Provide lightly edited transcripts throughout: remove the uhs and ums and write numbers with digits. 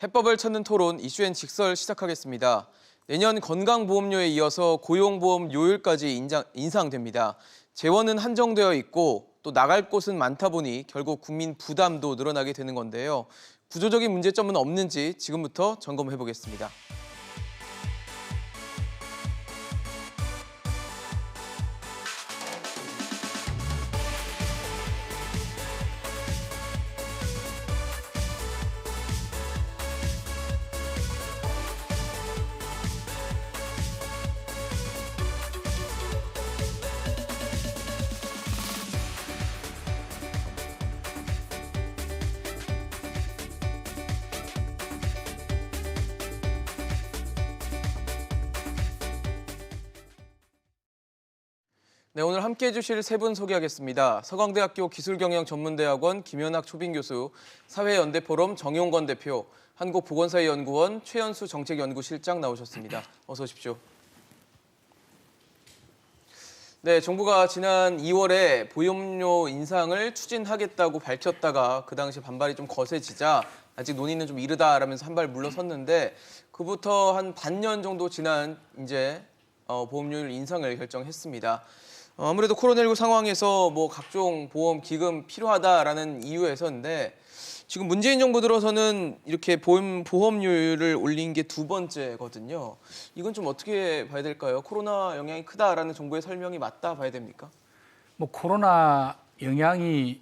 해법을 찾는 토론 이슈앤 직설 시작하겠습니다. 내년 건강보험료에 이어서 고용보험료율까지 인상됩니다. 재원은 한정되어 있고 또 나갈 곳은 많다 보니 결국 국민 부담도 늘어나게 되는 건데요. 구조적인 문제점은 없는지 지금부터 점검해 보겠습니다. 네, 오늘 함께해 주실 세 분 소개하겠습니다. 서강대학교 기술경영전문대학원 김현학 초빙교수, 사회연대포럼 정용건 대표, 한국보건사회연구원 최연수 정책연구실장 나오셨습니다. 어서 오십시오. 네, 정부가 지난 2월에 보험료 인상을 추진하겠다고 밝혔다가 그 당시 반발이 좀 거세지자 아직 논의는 좀 이르다라면서 한 발 물러섰는데 그부터 한 반년 정도 지난 이제 보험료율 인상을 결정했습니다. 아무래도 코로나19 상황에서 뭐 각종 보험 기금 필요하다라는 이유에서인데 지금 문재인 정부 들어서는 이렇게 보험료율을 올린 게 두 번째거든요. 이건 좀 어떻게 봐야 될까요? 코로나 영향이 크다라는 정부의 설명이 맞다 봐야 됩니까? 뭐 코로나 영향이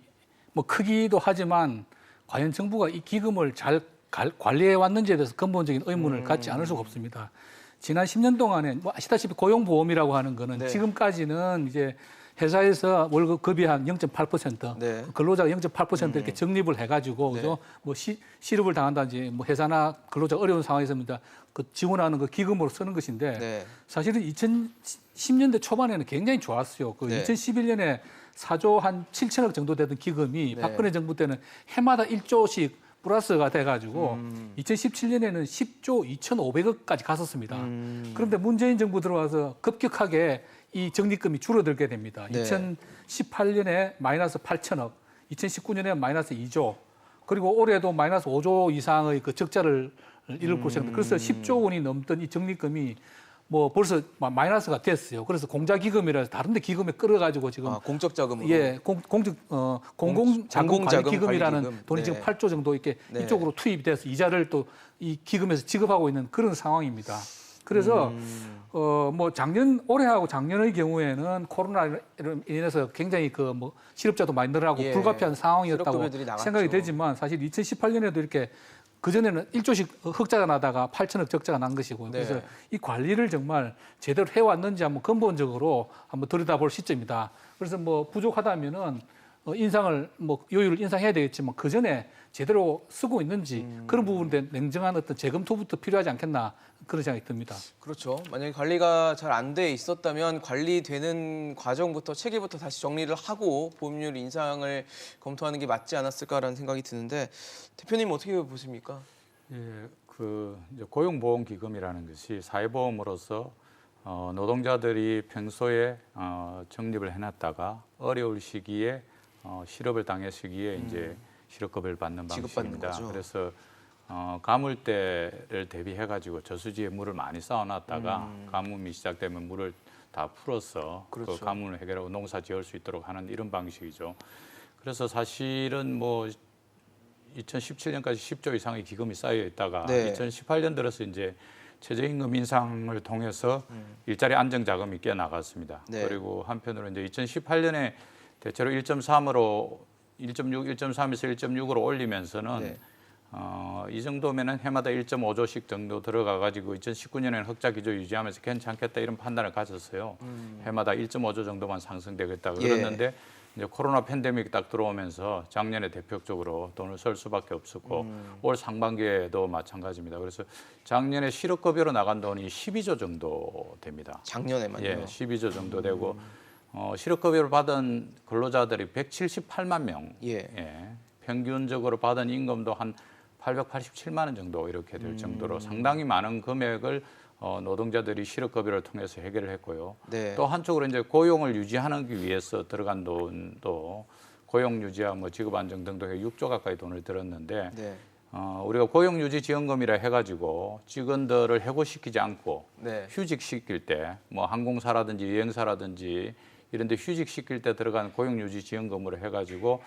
뭐 크기도 하지만 과연 정부가 이 기금을 잘 관리해 왔는지에 대해서 근본적인 의문을 갖지 않을 수가 없습니다. 지난 10년 동안에 뭐 아시다시피 고용보험이라고 하는 거는 네. 지금까지는 이제 회사에서 월급급이 한 0.8%, 네. 근로자가 0.8% 이렇게 적립을 해가지고 네. 그죠? 뭐 실업을 당한다든지 뭐 회사나 근로자 어려운 상황에서입니다. 그 지원하는 그 기금으로 쓰는 것인데 네. 사실은 2010년대 초반에는 굉장히 좋았어요. 그 네. 2011년에 4조 한 7천억 정도 되던 기금이 네. 박근혜 정부 때는 해마다 1조씩 플러스가 돼가지고 2017년에는 10조 2,500억까지 갔었습니다. 그런데 문재인 정부 들어와서 급격하게 이 적립금이 줄어들게 됩니다. 네. 2018년에 마이너스 8천억, 2019년에 마이너스 2조, 그리고 올해도 마이너스 5조 이상의 그 적자를 이룰 것이랍니다. 그래서 10조 원이 넘던 이 적립금이 뭐 벌써 마이너스가 됐어요. 그래서 공자기금이라서 다른데 기금에 끌어가지고 지금 공적 자금으로. 예, 공공자금관리기금이라는 관리기금. 돈이 네. 지금 8조 정도 이렇게 네. 이쪽으로 투입이 돼서 이자를 또 이 기금에서 지급하고 있는 그런 상황입니다. 그래서 뭐 올해하고 작년의 경우에는 코로나로 인해서 굉장히 그 뭐 실업자도 많이 늘어나고 예. 불가피한 상황이었다고 실업급여들이 나갔죠. 생각이 되지만 사실 2018년에도 이렇게 그전에는 1조씩 흑자가 나다가 8천억 적자가 난 것이고요. 네. 그래서 이 관리를 정말 제대로 해왔는지 한번 근본적으로 한번 들여다볼 시점이다. 그래서 뭐 부족하다면은 인상을 뭐 요율을 인상해야 되겠지만 그 전에 제대로 쓰고 있는지 그런 부분에 냉정한 어떤 재검토부터 필요하지 않겠나 그런 생각이 듭니다. 그렇죠. 만약에 관리가 잘 안 돼 있었다면 관리되는 과정부터 체계부터 다시 정리를 하고 보험료 인상을 검토하는 게 맞지 않았을까라는 생각이 드는데 대표님 어떻게 보십니까? 예, 그 이제 고용보험기금이라는 것이 사회보험으로서 노동자들이 평소에 적립을 해놨다가 어려울 시기에 실업을 당할 시기에 이제 실업급여를 받는 지급받는 방식입니다. 거죠. 그래서 가물때를 대비해가지고 저수지에 물을 많이 쌓아놨다가 가뭄이 시작되면 물을 다 풀어서 그렇죠. 그 가뭄을 해결하고 농사 지을 수 있도록 하는 이런 방식이죠. 그래서 사실은 뭐 2017년까지 10조 이상의 기금이 쌓여 있다가 네. 2018년 들어서 이제 최저임금 인상을 통해서 일자리 안정 자금이 꽤 나갔습니다. 네. 그리고 한편으로 이제 2018년에 대체로 1.3에서 1.6으로 올리면서는 네. 이 정도면은 해마다 1.5조씩 정도 들어가가지고 2019년에는 흑자 기조 유지하면서 괜찮겠다 이런 판단을 가졌어요. 해마다 1.5조 정도만 상승되겠다 그랬는데 이제 코로나 팬데믹이 딱 들어오면서 작년에 대표적으로 돈을 쓸 수밖에 없었고 올 상반기에도 마찬가지입니다. 그래서 작년에 실업급여로 나간 돈이 12조 정도 됩니다. 작년에만요. 예, 12조 정도 되고 실업급여를 받은 근로자들이 178만 명. 예. 평균적으로 받은 임금도 한 887만 원 정도 이렇게 될 정도로 상당히 많은 금액을 노동자들이 실업급여를 통해서 해결을 했고요. 네. 또 한쪽으로 이제 고용을 유지하기 위해서 들어간 돈도 고용 유지와 뭐 직업 안정 등등에 6조 가까이 돈을 들었는데 네. 우리가 고용유지지원금이라 해가지고 직원들을 해고시키지 않고 네. 휴직시킬 때 뭐 항공사라든지 여행사라든지 이런 데 휴직시킬 때 들어가는 고용유지지원금으로 해가지고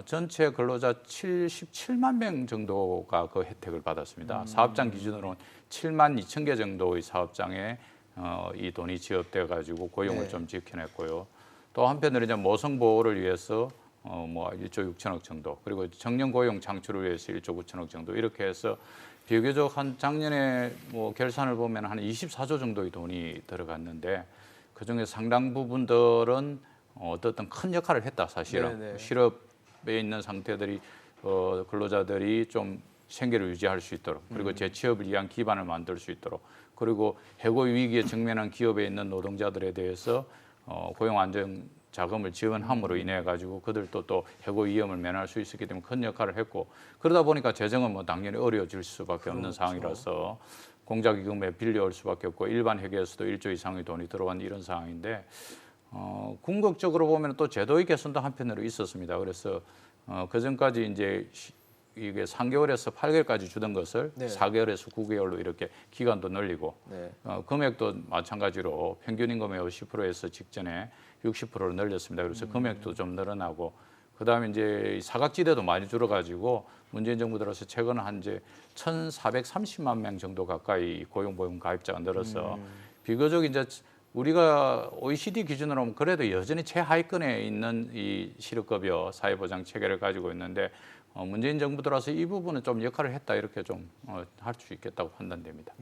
전체 근로자 77만 명 정도가 그 혜택을 받았습니다. 사업장 기준으로는 7만 2천 개 정도의 사업장에 이 돈이 지급돼 가지고 고용을 네. 좀 지켜냈고요. 또 한편으로 이제 모성 보호를 위해서 뭐 1조 6천억 정도, 그리고 청년 고용 창출을 위해서 1조 9천억 정도 이렇게 해서 비교적 한 작년에 뭐 결산을 보면 한 24조 정도의 돈이 들어갔는데 그 중에 상당 부분들은 어떤 큰 역할을 했다 사실은. 네네. 실업에 있는 상태들이 근로자들이 좀 생계를 유지할 수 있도록, 그리고 재취업을 위한 기반을 만들 수 있도록, 그리고 해고 위기에 직면한 기업에 있는 노동자들에 대해서 고용 안정 자금을 지원함으로 인해 가지고 그들도 또 해고 위험을 면할 수 있었기 때문에 큰 역할을 했고, 그러다 보니까 재정은 뭐 당연히 어려워질 수밖에 없는 그렇죠. 상황이라서 공자기금에 빌려올 수밖에 없고 일반 회계에서도 1조 이상의 돈이 들어간 이런 상황인데 궁극적으로 보면 또 제도의 개선도 한편으로 있었습니다. 그래서 그 전까지 이제 이게 3개월에서 8개월까지 주던 것을 네. 4개월에서 9개월로 이렇게 기간도 늘리고 네. 금액도 마찬가지로 평균 임금의 50%에서 직전에 60%로 늘렸습니다. 그래서 금액도 좀 늘어나고 그다음에 이제 사각지대도 많이 줄어가지고 문재인 정부 들어서 최근 한 이제 1,430만 명 정도 가까이 고용보험 가입자가 늘어서 비교적 이제 우리가 OECD 기준으로 하면 그래도 여전히 최하위권에 있는 이 실업급여 사회보장 체계를 가지고 있는데 문재인 정부 들어서 이 부분은 좀 역할을 했다 이렇게 좀 할 수 있겠다고 판단됩니다.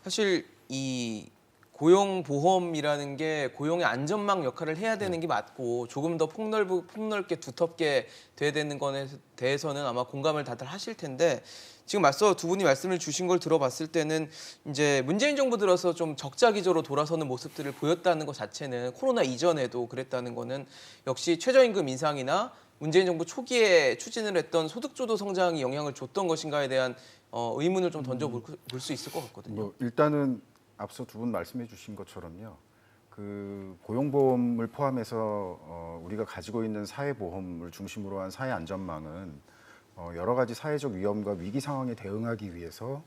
사실 이 고용보험이라는 게 고용의 안전망 역할을 해야 되는 게 맞고 조금 더 폭넓게 두텁게 돼야 되는 것에 대해서는 아마 공감을 다들 하실 텐데 지금 맞서 두 분이 말씀을 주신 걸 들어봤을 때는 이제 문재인 정부 들어서 좀 적자 기조로 돌아서는 모습들을 보였다는 것 자체는 코로나 이전에도 그랬다는 거는 역시 최저임금 인상이나 문재인 정부 초기에 추진을 했던 소득주도 성장이 영향을 줬던 것인가에 대한 의문을 좀 던져볼 수 있을 것 같거든요. 뭐 일단은 앞서 두 분 말씀해 주신 것처럼요. 그 고용보험을 포함해서 우리가 가지고 있는 사회보험을 중심으로 한 사회 안전망은 여러 가지 사회적 위험과 위기 상황에 대응하기 위해서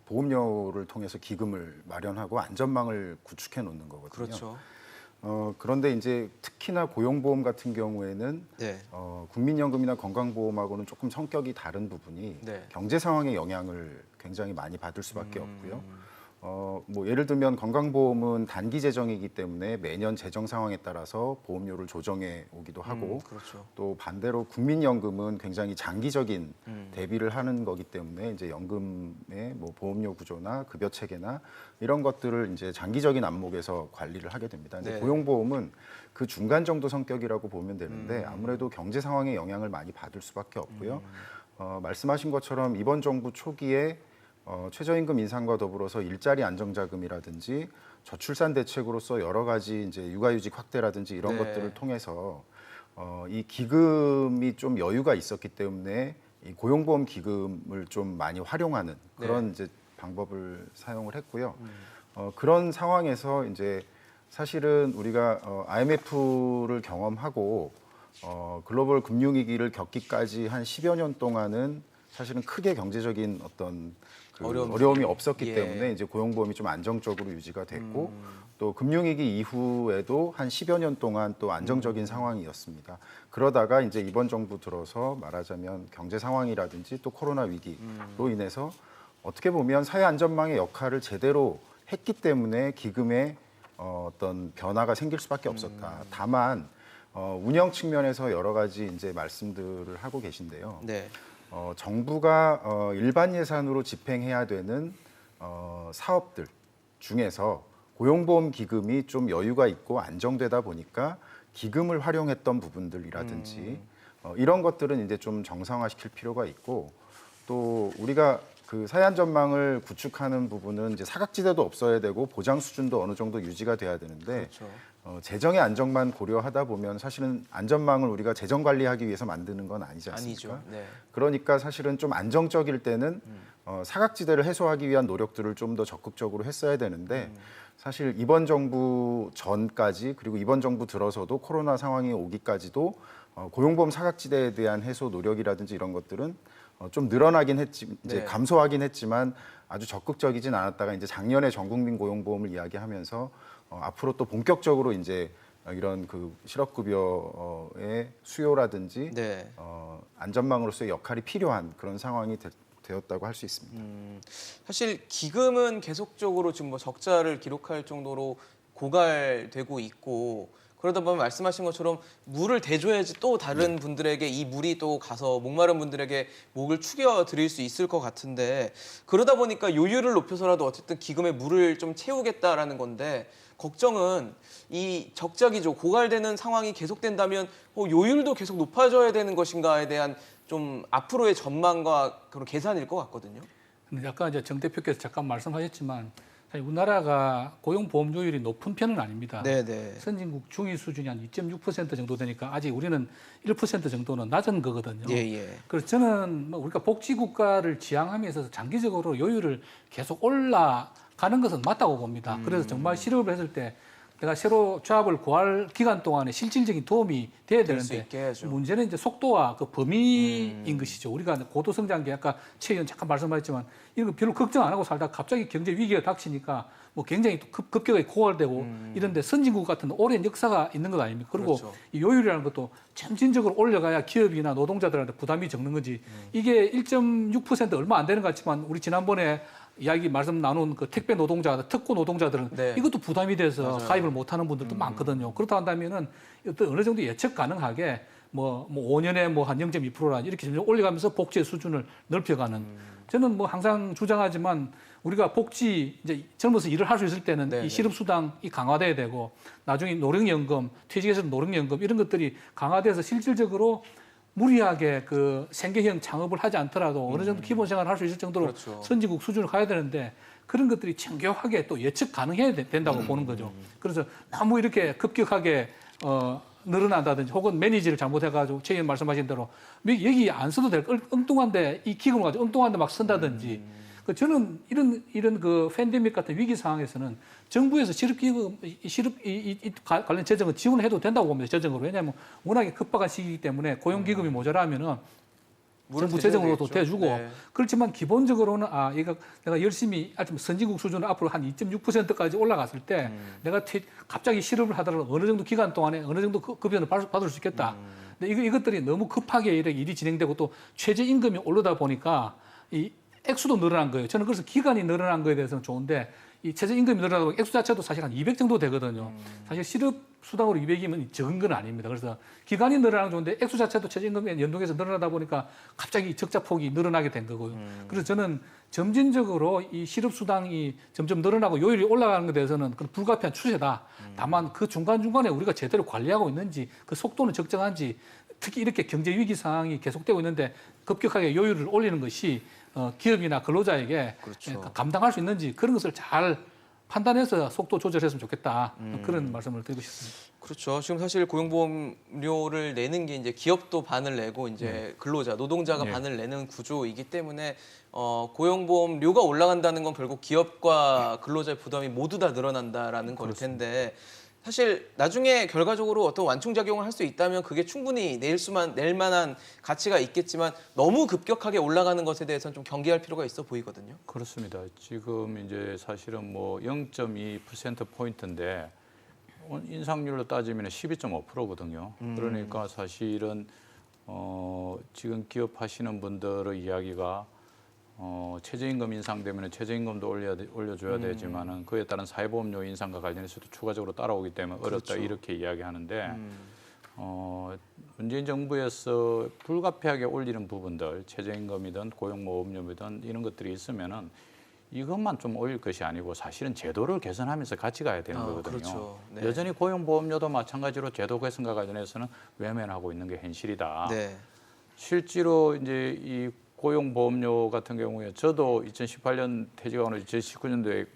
보험료를 통해서 기금을 마련하고 안전망을 구축해 놓는 거거든요. 그렇죠. 그런데 이제 특히나 고용보험 같은 경우에는 네. 국민연금이나 건강보험하고는 조금 성격이 다른 부분이 네. 경제 상황의 영향을 굉장히 많이 받을 수밖에 없고요. 뭐 예를 들면 건강보험은 단기 재정이기 때문에 매년 재정 상황에 따라서 보험료를 조정해 오기도 하고 그렇죠. 또 반대로 국민연금은 굉장히 장기적인 대비를 하는 거기 때문에 이제 연금의 뭐 보험료 구조나 급여 체계나 이런 것들을 이제 장기적인 안목에서 관리를 하게 됩니다. 근데 네. 고용보험은 그 중간 정도 성격이라고 보면 되는데 아무래도 경제 상황에 영향을 많이 받을 수밖에 없고요. 말씀하신 것처럼 이번 정부 초기에 최저임금 인상과 더불어서 일자리 안정자금이라든지 저출산 대책으로서 여러 가지 이제 육아휴직 확대라든지 이런 네. 것들을 통해서 이 기금이 좀 여유가 있었기 때문에 이 고용보험 기금을 좀 많이 활용하는 그런 이제 방법을 사용을 했고요. 그런 상황에서 이제 사실은 우리가 IMF를 경험하고 글로벌 금융위기를 겪기까지 한 10여 년 동안은 사실은 크게 경제적인 어떤 그 어려움이 없었기 예. 때문에 이제 고용보험이 좀 안정적으로 유지가 됐고 또 금융위기 이후에도 한 10여 년 동안 또 안정적인 상황이었습니다. 그러다가 이제 이번 정부 들어서 말하자면 경제 상황이라든지 또 코로나 위기로 인해서 어떻게 보면 사회 안전망의 역할을 제대로 했기 때문에 기금에 어떤 변화가 생길 수밖에 없었다. 다만 운영 측면에서 여러 가지 이제 말씀들을 하고 계신데요. 네. 정부가 일반 예산으로 집행해야 되는 사업들 중에서 고용보험 기금이 좀 여유가 있고 안정되다 보니까 기금을 활용했던 부분들이라든지 이런 것들은 이제 좀 정상화시킬 필요가 있고 또 우리가 그 사회안전망을 구축하는 부분은 이제 사각지대도 없어야 되고 보장 수준도 어느 정도 유지가 돼야 되는데 그렇죠. 재정의 안정만 고려하다 보면 사실은 안전망을 우리가 재정 관리하기 위해서 만드는 건 아니지 않습니까? 아니죠. 네. 그러니까 사실은 좀 안정적일 때는 사각지대를 해소하기 위한 노력들을 좀 더 적극적으로 했어야 되는데 사실 이번 정부 전까지 그리고 이번 정부 들어서도 코로나 상황이 오기까지도 고용보험 사각지대에 대한 해소 노력이라든지 이런 것들은 좀 늘어나긴 했지 이제 네. 감소하긴 했지만 아주 적극적이진 않았다가 이제 작년에 전국민 고용보험을 이야기하면서 앞으로 또 본격적으로 이제 이런 그 실업급여의 수요라든지 네. 안전망으로서의 역할이 필요한 그런 상황이 되었다고 할 수 있습니다. 사실 기금은 계속적으로 지금 뭐 적자를 기록할 정도로 고갈되고 있고 그러다 보면 말씀하신 것처럼 물을 대줘야지 또 다른 분들에게 이 물이 또 가서 목마른 분들에게 목을 축여 드릴 수 있을 것 같은데 그러다 보니까 요율을 높여서라도 어쨌든 기금에 물을 좀 채우겠다라는 건데 걱정은 이 적자 기조 고갈되는 상황이 계속된다면 요율도 계속 높아져야 되는 것인가에 대한 좀 앞으로의 전망과 그런 계산일 것 같거든요. 근데 아까 이제 정 대표께서 잠깐 말씀하셨지만 사실 우리나라가 고용보험료율이 높은 편은 아닙니다. 네네. 선진국 중위 수준이 한 2.6% 정도 되니까 아직 우리는 1% 정도는 낮은 거거든요. 예예. 그래서 저는 뭐 우리가 복지국가를 지향하면서 장기적으로 요율을 계속 올라가는 것은 맞다고 봅니다. 그래서 정말 실업을 했을 때 내가 새로 조합을 구할 기간 동안에 실질적인 도움이 돼야 될 수 되는데 있게 해야죠. 문제는 이제 속도와 그 범위인 것이죠. 우리가 고도성장기 아까 최 의원 잠깐 말씀하셨지만 이런 거 별로 걱정 안 하고 살다가 갑자기 경제 위기가 닥치니까 뭐 굉장히 또 급격하게 고갈되고 이런데 선진국 같은 오랜 역사가 있는 것 아닙니까? 그리고 그렇죠. 이 요율이라는 것도 점진적으로 올려가야 기업이나 노동자들한테 부담이 적는 거지. 이게 1.6% 얼마 안 되는 것 같지만 우리 지난번에 이야기 말씀 나눈 그 택배 노동자, 특고 노동자들은 네. 이것도 부담이 돼서 맞아요. 가입을 못하는 분들도 많거든요. 그렇다 한다면은 어떤 어느 정도 예측 가능하게 뭐 5년에 뭐 한 0.2%라 이렇게 점점 올려가면서 복지의 수준을 넓혀가는. 저는 뭐 항상 주장하지만 우리가 복지 이제 젊어서 일을 할 수 있을 때는 네, 이 실업수당이 강화돼야 되고 나중에 노령연금, 퇴직해서 노령연금 이런 것들이 강화돼서 실질적으로 무리하게 그 생계형 창업을 하지 않더라도 어느 정도 기본 생활을 할 수 있을 정도로 그렇죠. 선진국 수준을 가야 되는데 그런 것들이 정교하게 또 예측 가능해야 된다고 보는 거죠. 그래서 너무 이렇게 급격하게 늘어난다든지 혹은 매니지를 잘못해가지고 최 의원 말씀하신 대로 여기 안 써도 될 엉뚱한데 이 기금을 가지고 엉뚱한데 막 쓴다든지 그 저는 이런 그 팬데믹 같은 위기 상황에서는 정부에서 실업기금 관련 재정을 지원해도 된다고 봅니다. 재정으로. 왜냐하면 워낙에 급박한 시기이기 때문에 고용기금이 모자라면은 정부 재정으로도 대주고 네. 그렇지만 기본적으로는 얘가 내가 열심히 선진국 수준으로 앞으로 한 2.6%까지 올라갔을 때 내가 갑자기 실업을 하더라도 어느 정도 기간 동안에 어느 정도 급여를 받을 수 있겠다. 근데 이것들이 너무 급하게 이렇게 일이 진행되고 또 최저임금이 오르다 보니까 이 액수도 늘어난 거예요. 저는 그래서 기간이 늘어난 거에 대해서는 좋은데 이 최저임금이 늘어나다 보니 액수 자체도 사실 한 200 정도 되거든요. 사실 실업수당으로 200이면 적은 건 아닙니다. 그래서 기간이 늘어나는 건 좋은데 액수 자체도 최저임금에 연동해서 늘어나다 보니까 갑자기 적자폭이 늘어나게 된 거고요. 그래서 저는 점진적으로 이 실업수당이 점점 늘어나고 요율이 올라가는 것에 대해서는 그건 불가피한 추세다. 다만 그 중간중간에 우리가 제대로 관리하고 있는지 그 속도는 적정한지 특히 이렇게 경제 위기 상황이 계속되고 있는데 급격하게 요율을 올리는 것이 기업이나 근로자에게 그렇죠. 감당할 수 있는지 그런 것을 잘 판단해서 속도 조절했으면 좋겠다. 그런 말씀을 드리고 싶습니다. 그렇죠. 지금 사실 고용보험료를 내는 게 이제 기업도 반을 내고 이제 근로자, 노동자가 네. 반을 내는 구조이기 때문에 고용보험료가 올라간다는 건 결국 기업과 근로자의 부담이 모두 다 늘어난다라는 걸 텐데 사실 나중에 결과적으로 어떤 완충작용을 할 수 있다면 그게 충분히 낼 만한 가치가 있겠지만 너무 급격하게 올라가는 것에 대해서는 좀 경계할 필요가 있어 보이거든요. 그렇습니다. 지금 이제 사실은 뭐 0.2%포인트인데 인상률로 따지면 12.5%거든요. 그러니까 사실은 지금 기업하시는 분들의 이야기가 최저임금 인상되면 최저임금도 올려줘야 되지만은 그에 따른 사회보험료 인상과 관련해서도 추가적으로 따라오기 때문에 어렵다 그렇죠. 이렇게 이야기하는데 문재인 정부에서 불가피하게 올리는 부분들 최저임금이든 고용보험료든 이런 것들이 있으면은 이것만 좀 올릴 것이 아니고 사실은 제도를 개선하면서 같이 가야 되는 거거든요. 그렇죠. 네. 여전히 고용보험료도 마찬가지로 제도 개선과 관련해서는 외면하고 있는 게 현실이다. 네. 실제로 이제 이 고용보험료 같은 경우에 저도 2018년 퇴직하고 2019년도에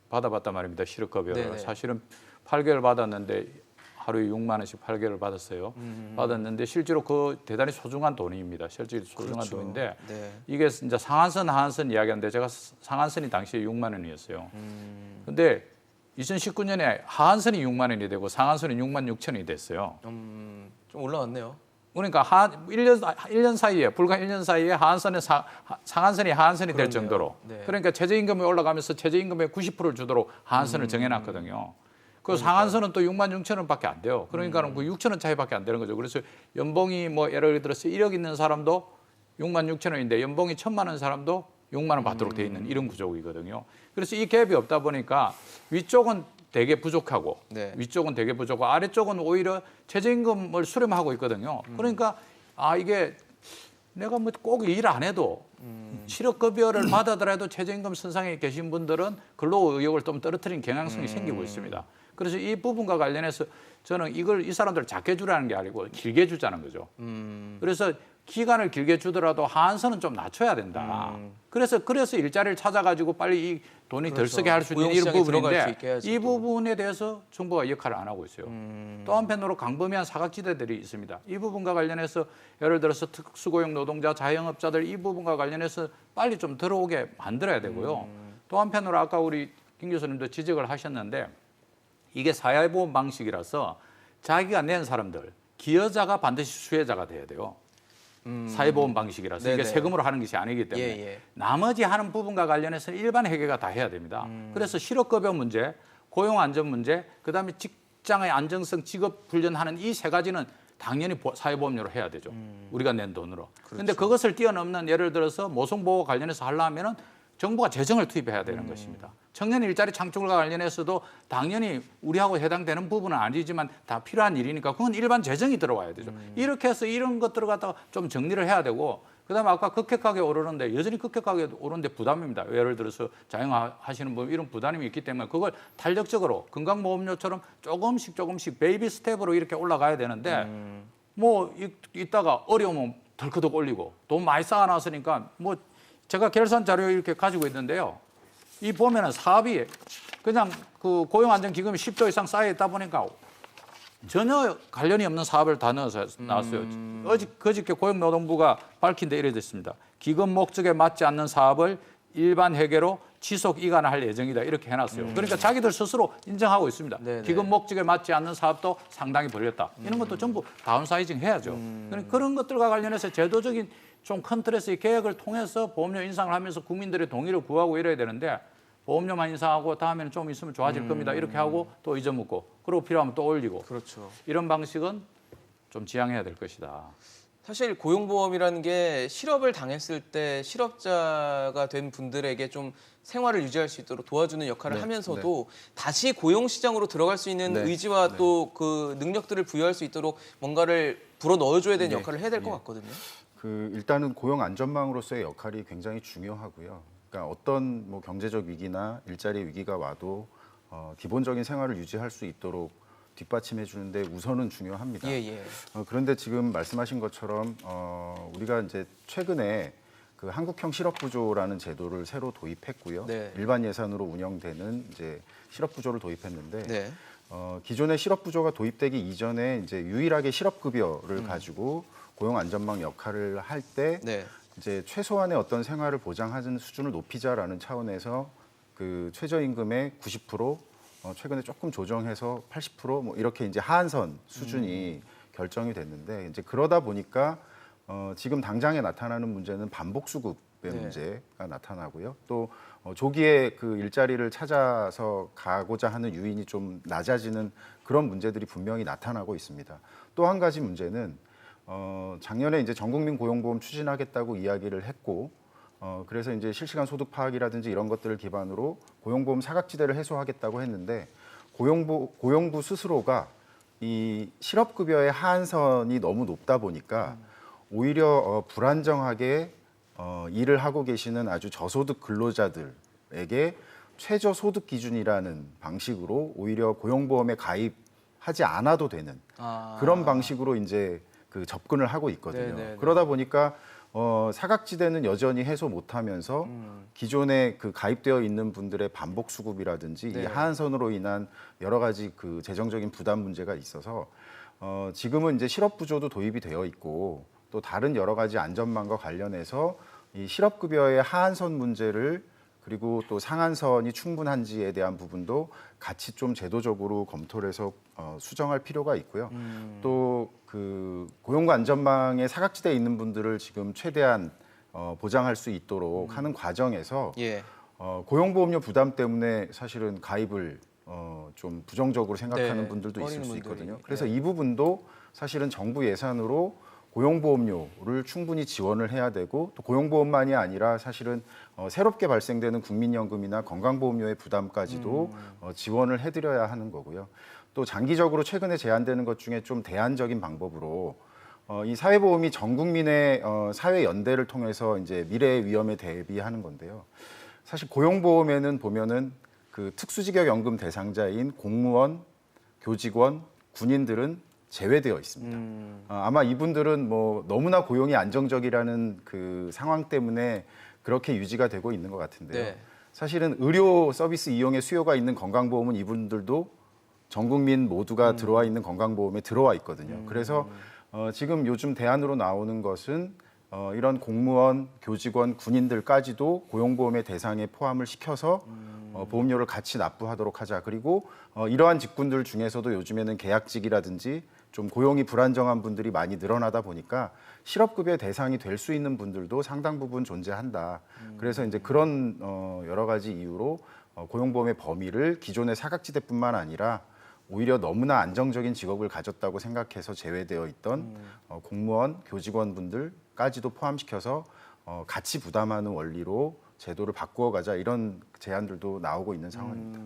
받아봤단 말입니다. 실업급여를. 네네. 사실은 8개월 받았는데 하루에 6만 원씩 8개월 받았어요. 받았는데 실제로 그 대단히 소중한 돈입니다. 실제로 소중한 그렇죠. 돈인데 네. 이게 이제 상한선, 하한선 이야기하는데 제가 상한선이 당시에 6만 원이었어요. 근데 2019년에 하한선이 6만 원이 되고 상한선이 6만 6천 원이 됐어요. 좀 올라왔네요. 그러니까 1년 사이에 불과 1년 사이에 하한선에 상한선이 하한선이 될 그러네요. 정도로 네. 그러니까 최저임금이 올라가면서 최저임금의 90%를 주도록 하한선을 정해놨거든요. 그 상한선은 또 6만 6천 원밖에 안 돼요. 그러니까는 그 6천 원 차이밖에 안 되는 거죠. 그래서 연봉이 뭐 예를 들어서 1억 있는 사람도 6만 6천 원인데 연봉이 1,000만 원 사람도 6만 원 받도록 돼 있는 이런 구조이거든요. 그래서 이 갭이 없다 보니까 위쪽은 되게 부족하고 네. 위쪽은 되게 부족하고 아래쪽은 오히려 최저임금을 수렴하고 있거든요. 그러니까 이게 내가 뭐 꼭 일 안 해도 실업급여를 받아더라도 최저임금 선상에 계신 분들은 근로 의욕을 좀 떨어뜨리는 경향성이 생기고 있습니다. 그래서 이 부분과 관련해서 저는 이 사람들을 작게 주라는 게 아니고 길게 주자는 거죠. 그래서 기간을 길게 주더라도 하한선은 좀 낮춰야 된다. 그래서 일자리를 찾아가지고 빨리 이 돈이 덜 쓰게 할 수 있는 이런 고용시장에 들어갈 수 있게 부분인데 해야지 이 또. 부분에 대해서 정부가 역할을 안 하고 있어요. 또 한편으로 강범위한 사각지대들이 있습니다. 이 부분과 관련해서 예를 들어서 특수고용 노동자, 자영업자들 이 부분과 관련해서 빨리 좀 들어오게 만들어야 되고요. 또 한편으로 아까 우리 김 교수님도 지적을 하셨는데 이게 사회보험 방식이라서 자기가 낸 사람들, 기여자가 반드시 수혜자가 돼야 돼요. 사회보험 방식이라서 네네. 이게 세금으로 하는 것이 아니기 때문에 예. 나머지 하는 부분과 관련해서는 일반 회계가 다 해야 됩니다. 그래서 실업급여 문제, 고용안전 문제, 그다음에 직장의 안정성, 직업 훈련하는 이 세 가지는 당연히 사회보험료로 해야 되죠. 우리가 낸 돈으로. 그런데 그것을 뛰어넘는 예를 들어서 모성보호 관련해서 하려면은 정부가 재정을 투입해야 되는 것입니다. 청년 일자리 창출과 관련해서도 당연히 우리하고 해당되는 부분은 아니지만 다 필요한 일이니까 그건 일반 재정이 들어와야 되죠. 이렇게 해서 이런 것들을 갖다가 좀 정리를 해야 되고 그다음에 아까 급격하게 오르는데 여전히 급격하게 오르는데 부담입니다. 예를 들어서 자영하시는 분 이런 부담이 있기 때문에 그걸 탄력적으로 건강보험료처럼 조금씩 베이비 스텝으로 이렇게 올라가야 되는데 뭐 이따가 어려우면 덜커덕 올리고 돈 많이 쌓아놨으니까 뭐 제가 결산 자료 이렇게 가지고 있는데요. 이 보면은 사업이 그냥 그 고용안정기금이 10조 이상 쌓여 있다 보니까 전혀 관련이 없는 사업을 다 나왔어요. 그저께 고용노동부가 밝힌 데 이래 됐습니다. 기금 목적에 맞지 않는 사업을 일반 회계로 지속 이관할 예정이다 이렇게 해놨어요. 그러니까 자기들 스스로 인정하고 있습니다. 네네. 기금 목적에 맞지 않는 사업도 상당히 벌렸다. 이런 것도 전부 다운사이징 해야죠. 그런 것들과 관련해서 제도적인 좀 큰 틀에서의 계획을 통해서 보험료 인상을 하면서 국민들의 동의를 구하고 이래야 되는데 보험료만 인상하고 다음에는 좀 있으면 좋아질 겁니다. 이렇게 하고 또 잊어먹고 그리고 필요하면 또 올리고 그렇죠. 이런 방식은 좀 지양해야 될 것이다. 사실 고용보험이라는 게 실업을 당했을 때 실업자가 된 분들에게 좀 생활을 유지할 수 있도록 도와주는 역할을 네, 하면서도 다시 고용시장으로 들어갈 수 있는 네, 의지와 또 그 능력들을 부여할 수 있도록 뭔가를 불어 넣어줘야 되는 역할을 해야 될 것 같거든요. 일단은 고용 안전망으로서의 역할이 굉장히 중요하고요. 그러니까 어떤 뭐 경제적 위기나 일자리 위기가 와도 기본적인 생활을 유지할 수 있도록 뒷받침해 주는데 우선은 중요합니다. 예. 그런데 지금 말씀하신 것처럼 우리가 이제 최근에 그 한국형 실업부조라는 제도를 새로 도입했고요. 네. 일반 예산으로 운영되는 이제 실업부조를 도입했는데 네. 기존의 실업부조가 도입되기 이전에 이제 유일하게 실업급여를 가지고 고용 안전망 역할을 할 때 네. 이제 최소한의 어떤 생활을 보장하는 수준을 높이자라는 차원에서 그 최저임금의 90% 최근에 조금 조정해서 80%뭐 이렇게 이제 하한선 수준이 결정이 됐는데 이제 그러다 보니까 지금 당장에 나타나는 문제는 반복 수급의 네. 문제가 나타나고요. 또 조기에 그 일자리를 찾아서 가고자 하는 유인이 좀 낮아지는 그런 문제들이 분명히 나타나고 있습니다. 또 한 가지 문제는 작년에 이제 전국민 고용보험 추진하겠다고 이야기를 했고 그래서 이제 실시간 소득 파악이라든지 이런 것들을 기반으로 고용보험 사각지대를 해소하겠다고 했는데 고용부 스스로가 이 실업급여의 하한선이 너무 높다 보니까 오히려 불안정하게 일을 하고 계시는 아주 저소득 근로자들에게 최저소득 기준이라는 방식으로 오히려 고용보험에 가입하지 않아도 되는 그런 방식으로 이제 그 접근을 하고 있거든요. 네네네. 그러다 보니까 사각지대는 여전히 해소 못하면서 기존에 그 가입되어 있는 분들의 반복 수급이라든지 네. 이 하한선으로 인한 여러 가지 그 재정적인 부담 문제가 있어서 지금은 이제 실업부조도 도입이 되어 있고 또 다른 여러 가지 안전망과 관련해서 이 실업급여의 하한선 문제를 그리고 또 상한선이 충분한지에 대한 부분도 같이 좀 제도적으로 검토를 해서 수정할 필요가 있고요. 또 그 고용과 안전망의 사각지대에 있는 분들을 지금 최대한 보장할 수 있도록 하는 과정에서 예. 고용보험료 부담 때문에 사실은 가입을 좀 부정적으로 생각하는 네, 분들도 있을 꺼리는 수 분들이. 있거든요. 그래서 네. 이 부분도 사실은 정부 예산으로 고용보험료를 충분히 지원을 해야 되고 또 고용보험만이 아니라 사실은 새롭게 발생되는 국민연금이나 건강보험료의 부담까지도 지원을 해드려야 하는 거고요. 또 장기적으로 최근에 제안되는 것 중에 좀 대안적인 방법으로 이 사회보험이 전 국민의 사회 연대를 통해서 이제 미래의 위험에 대비하는 건데요. 사실 고용보험에는 보면은 그 특수직역연금 대상자인 공무원, 교직원, 군인들은 제외되어 있습니다. 아마 이분들은 뭐 너무나 고용이 안정적이라는 그 상황 때문에 그렇게 유지가 되고 있는 것 같은데요. 네. 사실은 의료 서비스 이용에 수요가 있는 건강보험은 이분들도 전 국민 모두가 들어와 있는 건강보험에 들어와 있거든요. 그래서 지금 요즘 대안으로 나오는 것은 이런 공무원, 교직원, 군인들까지도 고용보험의 대상에 포함을 시켜서 보험료를 같이 납부하도록 하자. 그리고 이러한 직군들 중에서도 요즘에는 계약직이라든지 좀 고용이 불안정한 분들이 많이 늘어나다 보니까 실업급여의 대상이 될 수 있는 분들도 상당 부분 존재한다. 그래서 이제 그런 여러 가지 이유로 고용보험의 범위를 기존의 사각지대뿐만 아니라 오히려 너무나 안정적인 직업을 가졌다고 생각해서 제외되어 있던 공무원, 교직원분들까지도 포함시켜서 같이 부담하는 원리로 제도를 바꾸어가자 이런 제안들도 나오고 있는 상황입니다.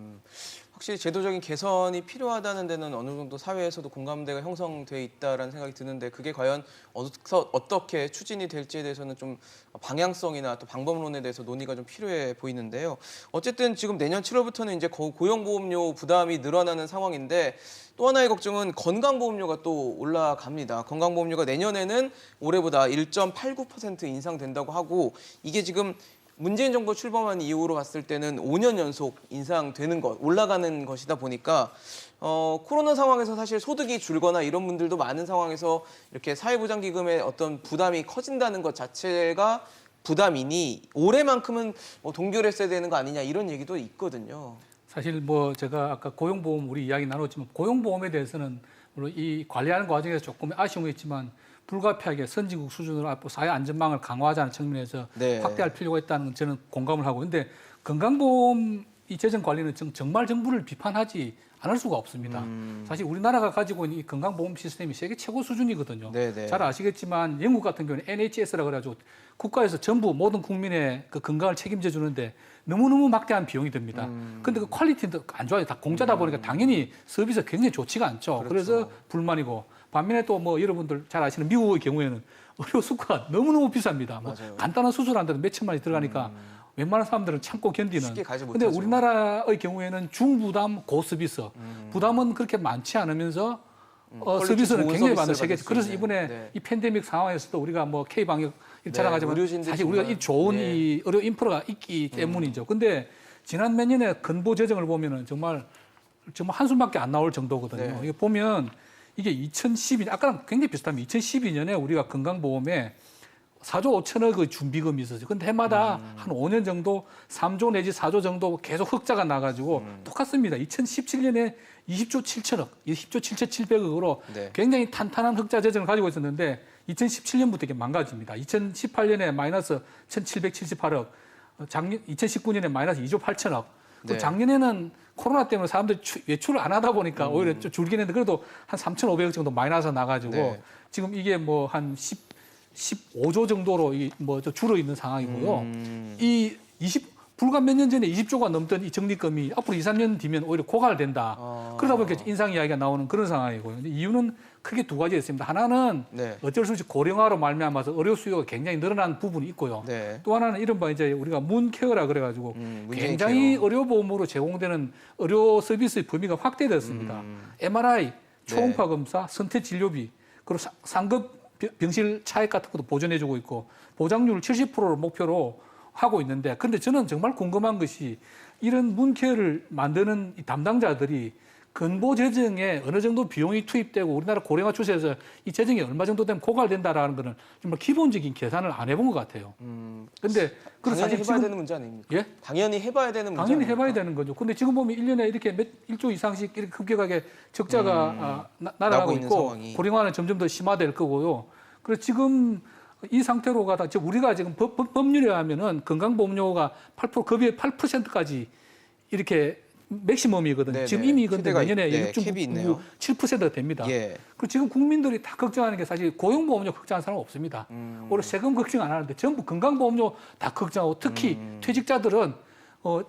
확실히 제도적인 개선이 필요하다는 데는 어느 정도 사회에서도 공감대가 형성돼 있다라는 생각이 드는데 그게 과연 어떻게 추진이 될지에 대해서는 좀 방향성이나 또 방법론에 대해서 논의가 좀 필요해 보이는데요. 어쨌든 지금 내년 7월부터는 이제 고용보험료 부담이 늘어나는 상황인데 또 하나의 걱정은 건강보험료가 또 올라갑니다. 건강보험료가 내년에는 올해보다 1.89% 인상된다고 하고 이게 지금 문재인 정부 출범한 이후로 봤을 때는 5년 연속 인상되는 것, 올라가는 것이다 보니까 코로나 상황에서 사실 소득이 줄거나 이런 분들도 많은 상황에서 이렇게 사회보장기금의 어떤 부담이 커진다는 것 자체가 부담이니 올해만큼은 동결했어야 되는 거 아니냐 이런 얘기도 있거든요. 사실 뭐 제가 아까 고용보험 우리 이야기 나눴지만 고용보험에 대해서는 물론 이 관리하는 과정에서 조금 아쉬움이 있지만 불가피하게 선진국 수준으로 앞으로 사회 안전망을 강화하자는 측면에서 네. 확대할 필요가 있다는 건 저는 공감을 하고 근데 건강보험 이 재정 관리는 정말 정부를 비판하지 않을 수가 없습니다. 사실 우리나라가 가지고 있는 이 건강보험 시스템이 세계 최고 수준이거든요. 네네. 잘 아시겠지만 영국 같은 경우는 NHS라 그래가지고 국가에서 전부 모든 국민의 그 건강을 책임져 주는데 너무너무 막대한 비용이 듭니다. 근데 그 퀄리티도 안 좋아요. 다 공짜다 보니까 당연히 서비스가 굉장히 좋지가 않죠. 그렇죠. 그래서 불만이고 반면에 또 뭐 여러분들 잘 아시는 미국의 경우에는 의료 수가가 너무너무 비쌉니다. 뭐 맞아요. 간단한 수술하는데도 몇천만 원이 들어가니까 웬만한 사람들은 참고 견디는. 쉽게 가지 근데 못하죠. 우리나라의 경우에는 중부담 고서비스. 부담은 그렇게 많지 않으면서 서비스는 좋은 굉장히 서비스를 많은 받을 세계. 수 그래서 있는. 이번에 네. 이 팬데믹 상황에서도 우리가 뭐 K 방역 자랑하지만 의료진들 사실 우리가 정말, 이 좋은 네. 이 의료 인프라가 있기 때문이죠. 근데 지난 몇 년의 근보 재정을 보면은 정말 한숨밖에 안 나올 정도거든요. 네. 이게 보면 이게 2012년 아까랑 굉장히 비슷합니다. 2012년에 우리가 건강보험에 4조 5천억의 준비금이 있었어요. 근데 해마다 한 5년 정도 3조 내지 4조 정도 계속 흑자가 나가지고 똑같습니다. 2017년에 20조 7천억, 20조 7,700억으로 네. 굉장히 탄탄한 흑자 재정을 가지고 있었는데 2017년부터 이게 망가집니다. 2018년에 마이너스 1,778억, 작년 2019년에 마이너스 2조 8천억. 또 네. 작년에는 코로나 때문에 사람들이 외출을 안 하다 보니까 오히려 좀 줄긴 했는데 그래도 한 3,500억 정도 마이너스 나가지고 네. 지금 이게 뭐 한 15조 정도로 줄어 있는 상황이고요. 이 불과 몇 년 전에 20조가 넘던 이 적립금이 앞으로 2, 3년 뒤면 오히려 고갈된다. 그러다 보니까 인상 이야기가 나오는 그런 상황이고요. 근데 이유는 크게 두 가지 있습니다. 하나는 네. 어쩔 수 없이 고령화로 말미암아서 의료 수요가 굉장히 늘어난 부분이 있고요. 네. 또 하나는 이른바 이제 우리가 문케어라 그래가지고 문재인 굉장히 케어. 의료보험으로 제공되는 의료 서비스의 범위가 확대됐습니다. MRI, 초음파 검사, 선택 진료비, 그리고 상급 병실 차액 같은 것도 보전해주고 있고 보장률 70%를 목표로 하고 있는데 근데 저는 정말 궁금한 것이 이런 문케어를 만드는 이 담당자들이 근보 재정에 어느 정도 비용이 투입되고 우리나라 고령화 추세에서 이 재정이 얼마 정도 되면 고갈된다라는 거는 정말 기본적인 계산을 안 해본 것 같아요. 근데 그걸 당연히 사실 해봐야 지금 되는 문제 아닙니까? 예? 당연히 해봐야 되는 문제 당연히 아닙니까? 해봐야 되는 거죠. 근데 지금 보면 1년에 이렇게 1조 이상씩 이렇게 급격하게 적자가 날아가고 나고 있는 있고 상황이. 고령화는 점점 더 심화될 거고요. 그래서 지금 이 상태로 가다 지금 우리가 지금 법률에 하면은 건강보험료가 8% 급여 8%까지 이렇게 맥시멈이거든요. 네네. 지금 이미 근데 최대가 내년에 네, 캡이 있네요. 7%가 됩니다. 예. 그 지금 국민들이 다 걱정하는 게 사실 고용보험료 걱정하는 사람은 없습니다. 올해 세금 걱정 안 하는데 전부 건강보험료 다 걱정하고 특히 퇴직자들은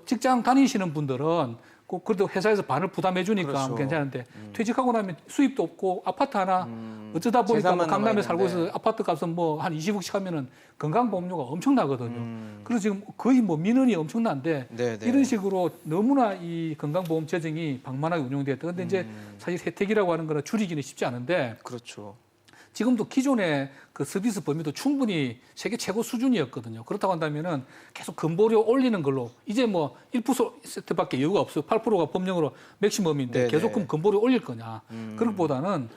직장 다니시는 분들은 그래도 회사에서 반을 부담해 주니까 그렇죠. 괜찮은데 퇴직하고 나면 수입도 없고 아파트 하나 어쩌다 보니까 뭐 재산만 강남에 살고 남아있는데. 있어서 아파트 값은 뭐 한 20억씩 하면은 건강보험료가 엄청나거든요. 그래서 지금 거의 뭐 민원이 엄청난데 네네. 이런 식으로 너무나 이 건강보험 재정이 방만하게 운영됐다. 근데 이제 사실 혜택이라고 하는 거는 줄이기는 쉽지 않은데 그렇죠. 지금도 기존의 그 서비스 범위도 충분히 세계 최고 수준이었거든요. 그렇다고 한다면은 계속 근보료 올리는 걸로 이제 뭐 1%밖에 여유가 없어요. 8%가 법령으로 맥시멈인데 네네. 계속 그럼 근보료 올릴 거냐. 그런 것보다는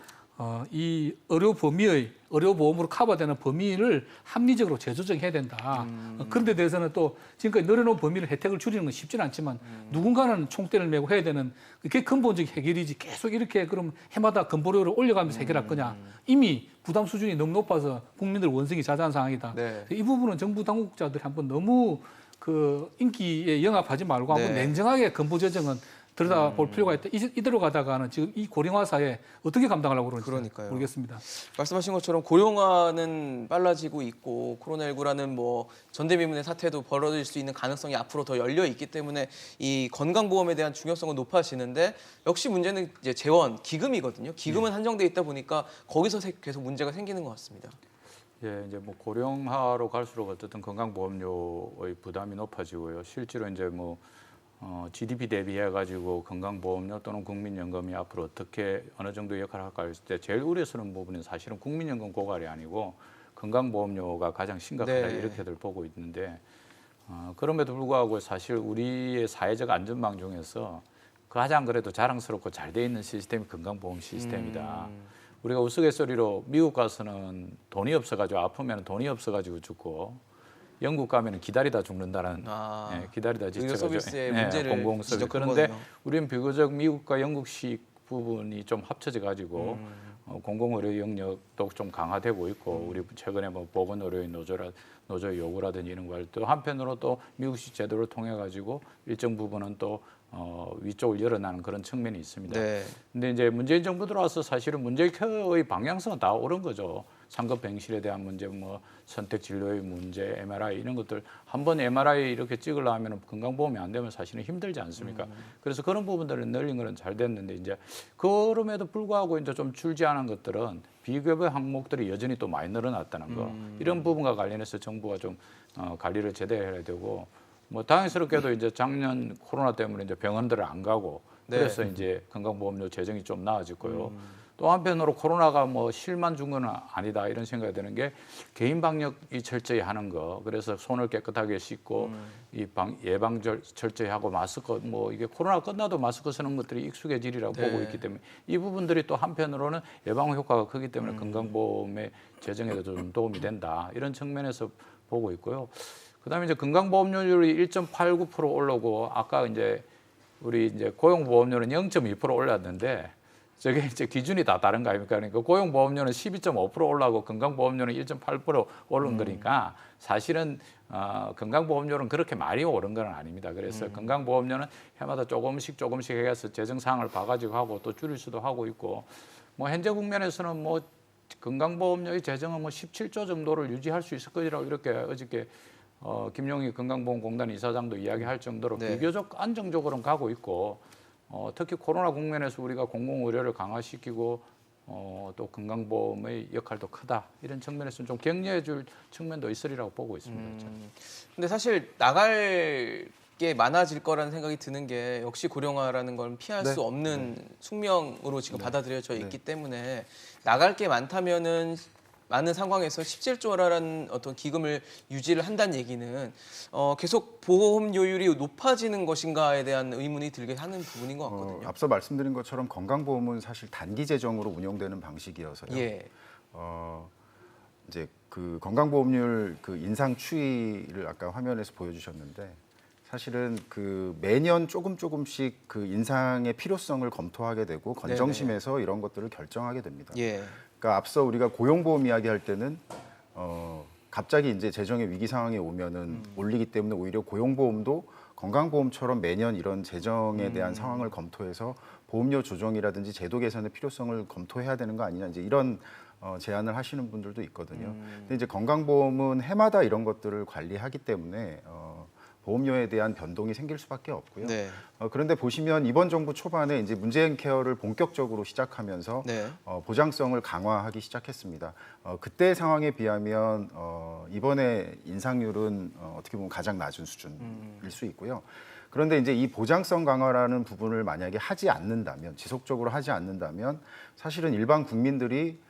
이 의료보험으로 커버되는 범위를 합리적으로 재조정해야 된다. 그런 데 대해서는 또 지금까지 늘어놓은 범위를 혜택을 줄이는 건 쉽지는 않지만 누군가는 총대를 메고 해야 되는 그게 근본적인 해결이지 계속 이렇게 그럼 해마다 근보료를 올려가면서 해결할 거냐. 이미 부담 수준이 너무 높아서 국민들 원성이 자자한 상황이다. 네. 이 부분은 정부 당국자들이 한번 너무 그 인기에 영합하지 말고 한번 네. 냉정하게 근보 재정은 들여다볼 필요가 있다. 이대로 가다가는 지금 이 고령화 사회 어떻게 감당하려고 그러는지 그러니까요. 모르겠습니다. 말씀하신 것처럼 고령화는 빨라지고 있고 코로나19라는 뭐 전대미문의 사태도 벌어질 수 있는 가능성이 앞으로 더 열려 있기 때문에 이 건강보험에 대한 중요성은 높아지는데 역시 문제는 이제 재원, 기금이거든요. 기금은 한정돼 있다 보니까 거기서 계속 문제가 생기는 것 같습니다. 예, 이제 뭐 고령화로 갈수록 어쨌든 건강보험료의 부담이 높아지고요. 실제로 이제 뭐 GDP 대비해 가지고 건강보험료 또는 국민연금이 앞으로 어떻게 어느 정도 역할을 할까 했을 때 제일 우려스러운 부분은 사실은 국민연금 고갈이 아니고 건강보험료가 가장 심각하다 네. 이렇게들 보고 있는데 그럼에도 불구하고 사실 우리의 사회적 안전망 중에서 가장 그래도 자랑스럽고 잘 돼 있는 시스템이 건강보험 시스템이다. 우리가 우스갯소리로 미국 가서는 돈이 없어가지고 아프면 돈이 없어가지고 죽고 영국 가면은 기다리다 죽는다는 기다리다 의료 지쳐가지고 서비스의 문제를 공공 서비스. 지적한 그런데 거네요. 우리는 비교적 미국과 영국식 부분이 좀 합쳐져 가지고 공공 의료 영역도 좀 강화되고 있고 우리 최근에 뭐 보건 의료인 노조 요구라든지 이런 걸 또 한편으로 또 미국식 제도를 통해 가지고 일정 부분은 또 위쪽을 열어나는 그런 측면이 있습니다. 네. 근데 이제 문재인 정부 들어와서 사실은 문제의 방향성은 다 옳은 거죠. 상급 병실에 대한 문제, 뭐 선택 진료의 문제, MRI 이런 것들 한번 MRI 이렇게 찍으려면 건강보험이 안 되면 사실은 힘들지 않습니까? 그래서 그런 부분들을 늘린 거는 잘 됐는데 이제 그럼에도 불구하고 이제 좀 줄지 않은 것들은 비급여 항목들이 여전히 또 많이 늘어났다는 거. 이런 부분과 관련해서 정부가 좀 관리를 제대로 해야 되고 뭐 당연스럽게도 이제 작년 코로나 때문에 이제 병원들을 안 가고 그래서 이제 건강보험료 재정이 좀 나아졌고요. 또 한편으로 코로나가 뭐 실만 준 건 아니다 이런 생각이 드는 게 개인 방역이 철저히 하는 거. 그래서 손을 깨끗하게 씻고 예방 철저히 하고 마스크 뭐 이게 코로나 끝나도 마스크 쓰는 것들이 익숙해지리라고 보고 있기 때문에 이 부분들이 또 한편으로는 예방 효과가 크기 때문에 건강보험의 재정에도 좀 도움이 된다 이런 측면에서 보고 있고요. 그다음에 이제 건강보험료율이 1.89% 올라오고 아까 이제 우리 이제 고용보험료는 0.2% 올랐는데 저게 이제 기준이 다 다른 거 아닙니까? 그러니까 고용보험료는 12.5% 올라가고 건강보험료는 1.8% 오른 거니까 사실은 건강보험료는 그렇게 많이 오른 건 아닙니다. 그래서 건강보험료는 해마다 조금씩 해서 재정 사항을 봐가지고 하고 또 줄일 수도 하고 있고 뭐 현재 국면에서는 뭐 건강보험료의 재정은 뭐 17조 정도를 유지할 수 있을 거라고 이렇게 어저께 김용희 건강보험공단 이사장도 이야기할 정도로 네. 비교적 안정적으로는 가고 있고 특히 코로나 국면에서 우리가 공공의료를 강화시키고 또 건강보험의 역할도 크다 이런 측면에서는 좀 격려해 줄 측면도 있으리라고 보고 있습니다. 저는. 근데 사실 나갈 게 많아질 거라는 생각이 드는 게 역시 고령화라는 건 피할 수 없는 숙명으로 지금 받아들여져 있기 때문에 나갈 게 많다면은 많은 상황에서 17조라는 어떤 기금을 유지를 한다는 얘기는 계속 보험료율이 높아지는 것인가에 대한 의문이 들게 하는 부분인 것 같거든요. 앞서 말씀드린 것처럼 건강보험은 사실 단기 재정으로 운용되는 방식이어서요. 예. 이제 그 건강보험료 그 인상 추이를 아까 화면에서 보여주셨는데 사실은 그 매년 조금씩 그 인상의 필요성을 검토하게 되고 건정심에서 이런 것들을 결정하게 됩니다. 예. 그러니까 앞서 우리가 고용보험 이야기할 때는 갑자기 이제 재정의 위기 상황에 오면은 올리기 때문에 오히려 고용보험도 건강보험처럼 매년 이런 재정에 대한 상황을 검토해서 보험료 조정이라든지 제도 개선의 필요성을 검토해야 되는 거 아니냐 이제 이런 제안을 하시는 분들도 있거든요. 근데 이제 건강보험은 해마다 이런 것들을 관리하기 때문에 보험료에 대한 변동이 생길 수밖에 없고요. 네. 그런데 보시면 이번 정부 초반에 이제 문재인 케어를 본격적으로 시작하면서 네. 보장성을 강화하기 시작했습니다. 그때 상황에 비하면 이번에 인상률은 어떻게 보면 가장 낮은 수준일 수 있고요. 그런데 이제 이 보장성 강화라는 부분을 만약에 하지 않는다면, 지속적으로 하지 않는다면 사실은 일반 국민들이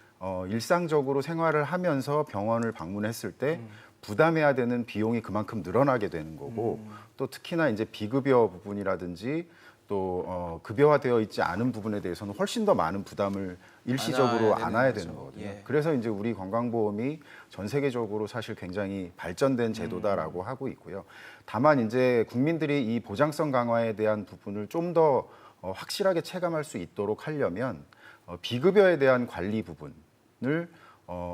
일상적으로 생활을 하면서 병원을 방문했을 때 부담해야 되는 비용이 그만큼 늘어나게 되는 거고 또 특히나 이제 비급여 부분이라든지 또 급여화되어 있지 않은 부분에 대해서는 훨씬 더 많은 부담을 일시적으로 안아야 되는 거거든요. 예. 그래서 이제 우리 건강보험이 전 세계적으로 사실 굉장히 발전된 제도다라고 하고 있고요. 다만 이제 국민들이 이 보장성 강화에 대한 부분을 좀 더 확실하게 체감할 수 있도록 하려면 비급여에 대한 관리 부분을